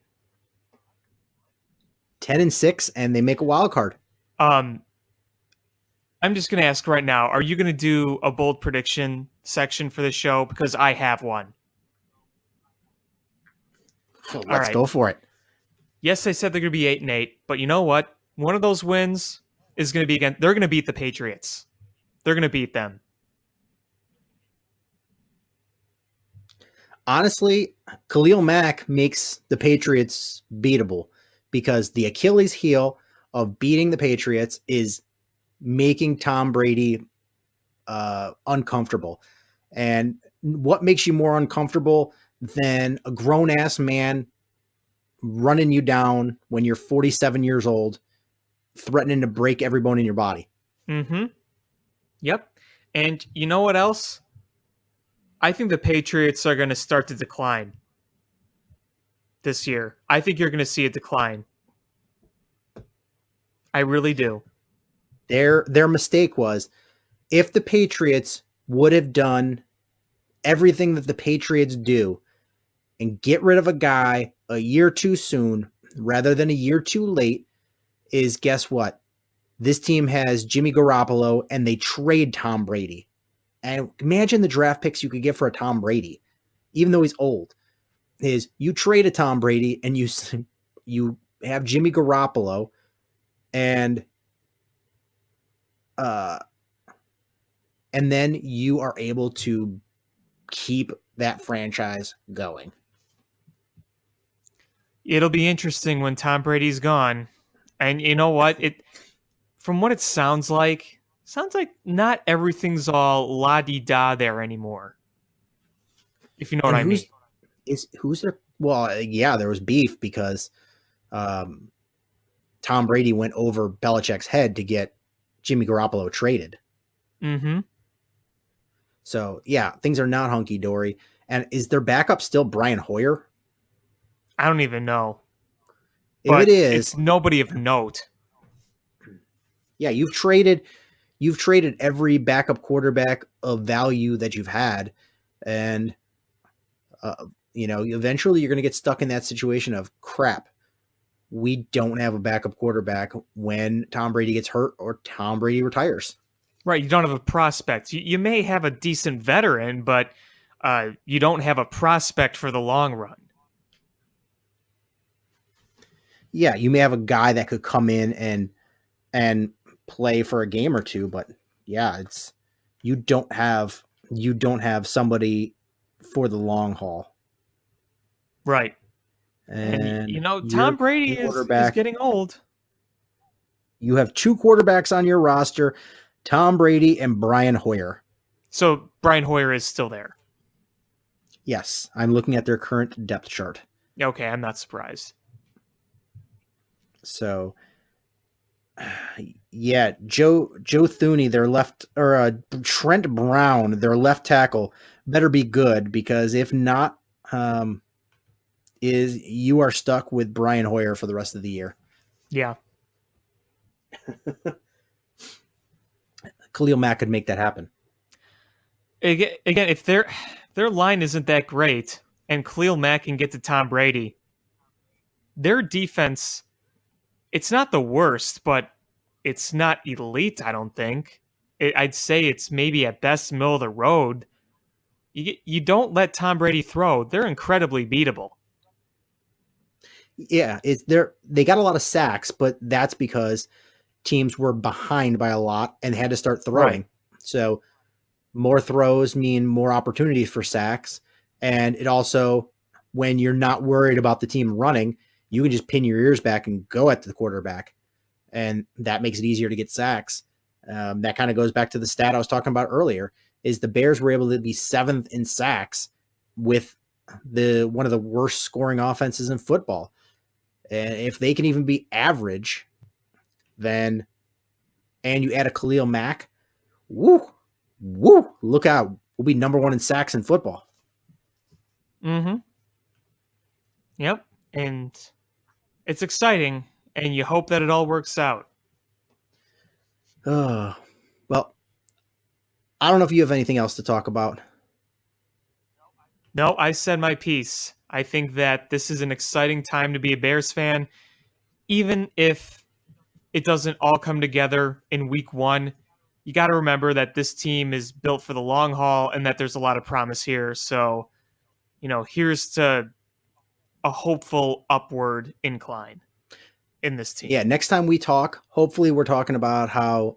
10-6, and they make a wild card. I'm just going to ask right now, are you going to do a bold prediction section for the show? Because I have one. So let's go for it. Yes, I said they're going to be 8-8, but you know what? One of those wins is going to be again. They're going to beat the Patriots. They're going to beat them. Honestly, Khalil Mack makes the Patriots beatable because the Achilles heel of beating the Patriots is making Tom Brady uncomfortable. And what makes you more uncomfortable than a grown-ass man running you down when you're 47 years old, threatening to break every bone in your body? Mm-hmm. Yep. And you know what else? I think the Patriots are going to start to decline this year. I think you're going to see a decline. I really do. Their mistake was if the Patriots would have done everything that the Patriots do and get rid of a guy a year too soon rather than a year too late, is guess what? This team has Jimmy Garoppolo and they trade Tom Brady. And imagine the draft picks you could get for a Tom Brady, even though he's old. Is you trade a Tom Brady and you have Jimmy Garoppolo and then you are able to keep that franchise going. It'll be interesting when Tom Brady's gone. And you know what? From what it sounds like not everything's all la-di-da there anymore. If you know what And I mean. who's there? Well, yeah, there was beef because Tom Brady went over Belichick's head to get Jimmy Garoppolo traded. Mm-hmm. So yeah, things are not hunky dory. And is their backup still Brian Hoyer? I don't even know. If But it is, it's nobody of note. yeah, you've traded every backup quarterback of value that you've had, and eventually you're going to get stuck in that situation of crap. We don't have a backup quarterback when Tom Brady gets hurt or Tom Brady retires. Right, you don't have a prospect. You may have a decent veteran, but you don't have a prospect for the long run. Yeah, you may have a guy that could come in and play for a game or two, but yeah, you don't have somebody for the long haul. Right. And Tom Brady is getting old. You have two quarterbacks on your roster, Tom Brady and Brian Hoyer. So Brian Hoyer is still there. Yes, I'm looking at their current depth chart. Okay, I'm not surprised. So, yeah, Joe Thuney, their left, or Trent Brown, their left tackle, better be good, because if not, you are stuck with Brian Hoyer for the rest of the year. Yeah. Khalil Mack could make that happen. Again, if their line isn't that great and Khalil Mack can get to Tom Brady, their defense, it's not the worst, but it's not elite, I don't think. I'd say it's maybe at best middle of the road. You don't let Tom Brady throw. They're incredibly beatable. Yeah, they got a lot of sacks, but that's because teams were behind by a lot and had to start throwing. Right. So more throws mean more opportunities for sacks. And it also, when you're not worried about the team running, you can just pin your ears back and go at the quarterback. And that makes it easier to get sacks. That kind of goes back to the stat I was talking about earlier, is the Bears were able to be 7th in sacks with one of the worst scoring offenses in football. And if they can even be average, then, and you add a Khalil Mack, woo, look out. We'll be number 1 in sacks in football. Mm-hmm. Yep. And it's exciting, and you hope that it all works out. Well, I don't know if you have anything else to talk about. No, I said my piece. I think that this is an exciting time to be a Bears fan, even if it doesn't all come together in week 1. You got to remember that this team is built for the long haul and that there's a lot of promise here. So, here's to a hopeful upward incline in this team. Yeah, next time we talk, hopefully we're talking about how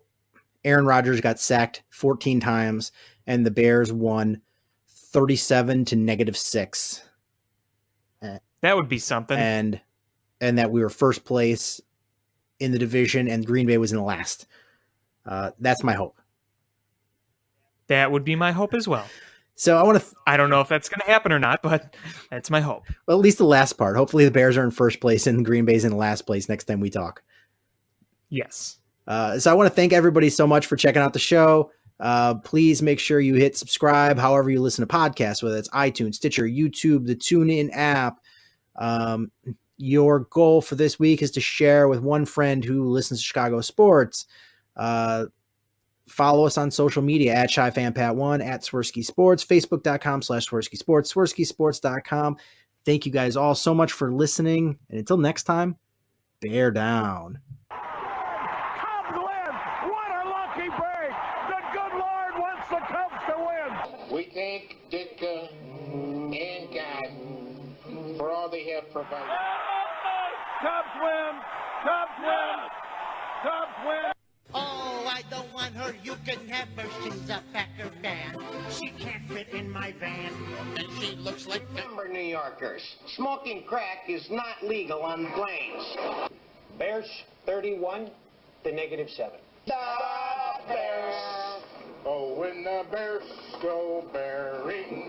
Aaron Rodgers got sacked 14 times and the Bears won 37 to -6. That would be something. And that we were first place in the division and Green Bay was in last. That's my hope. That would be my hope as well. So I don't know if that's going to happen or not, but that's my hope. Well, at least the last part. Hopefully the Bears are in first place and Green Bay's in last place next time we talk. Yes. So I want to thank everybody so much for checking out the show. Please make sure you hit subscribe however you listen to podcasts, whether it's iTunes, Stitcher, YouTube, the TuneIn app. Your goal for this week is to share with one friend who listens to Chicago sports. Follow us on social media at ShyFanPat1, at Swerski Sports, Facebook.com/Swerski Sports, SwerskiSports.com. Thank you guys all so much for listening. And until next time, bear down. Cubs win! What a lucky break! The good Lord wants the Cubs to win! We thank Ditka and God for all they have provided. Cubs win! Cubs win! Cubs win! Oh, I don't want her or you can have her. She's a Packer fan. She can't fit in my van. And she looks like Remember, New Yorkers, smoking crack is not legal on planes. Bears 31 to -7. The Bears. Oh, when the Bears go bearing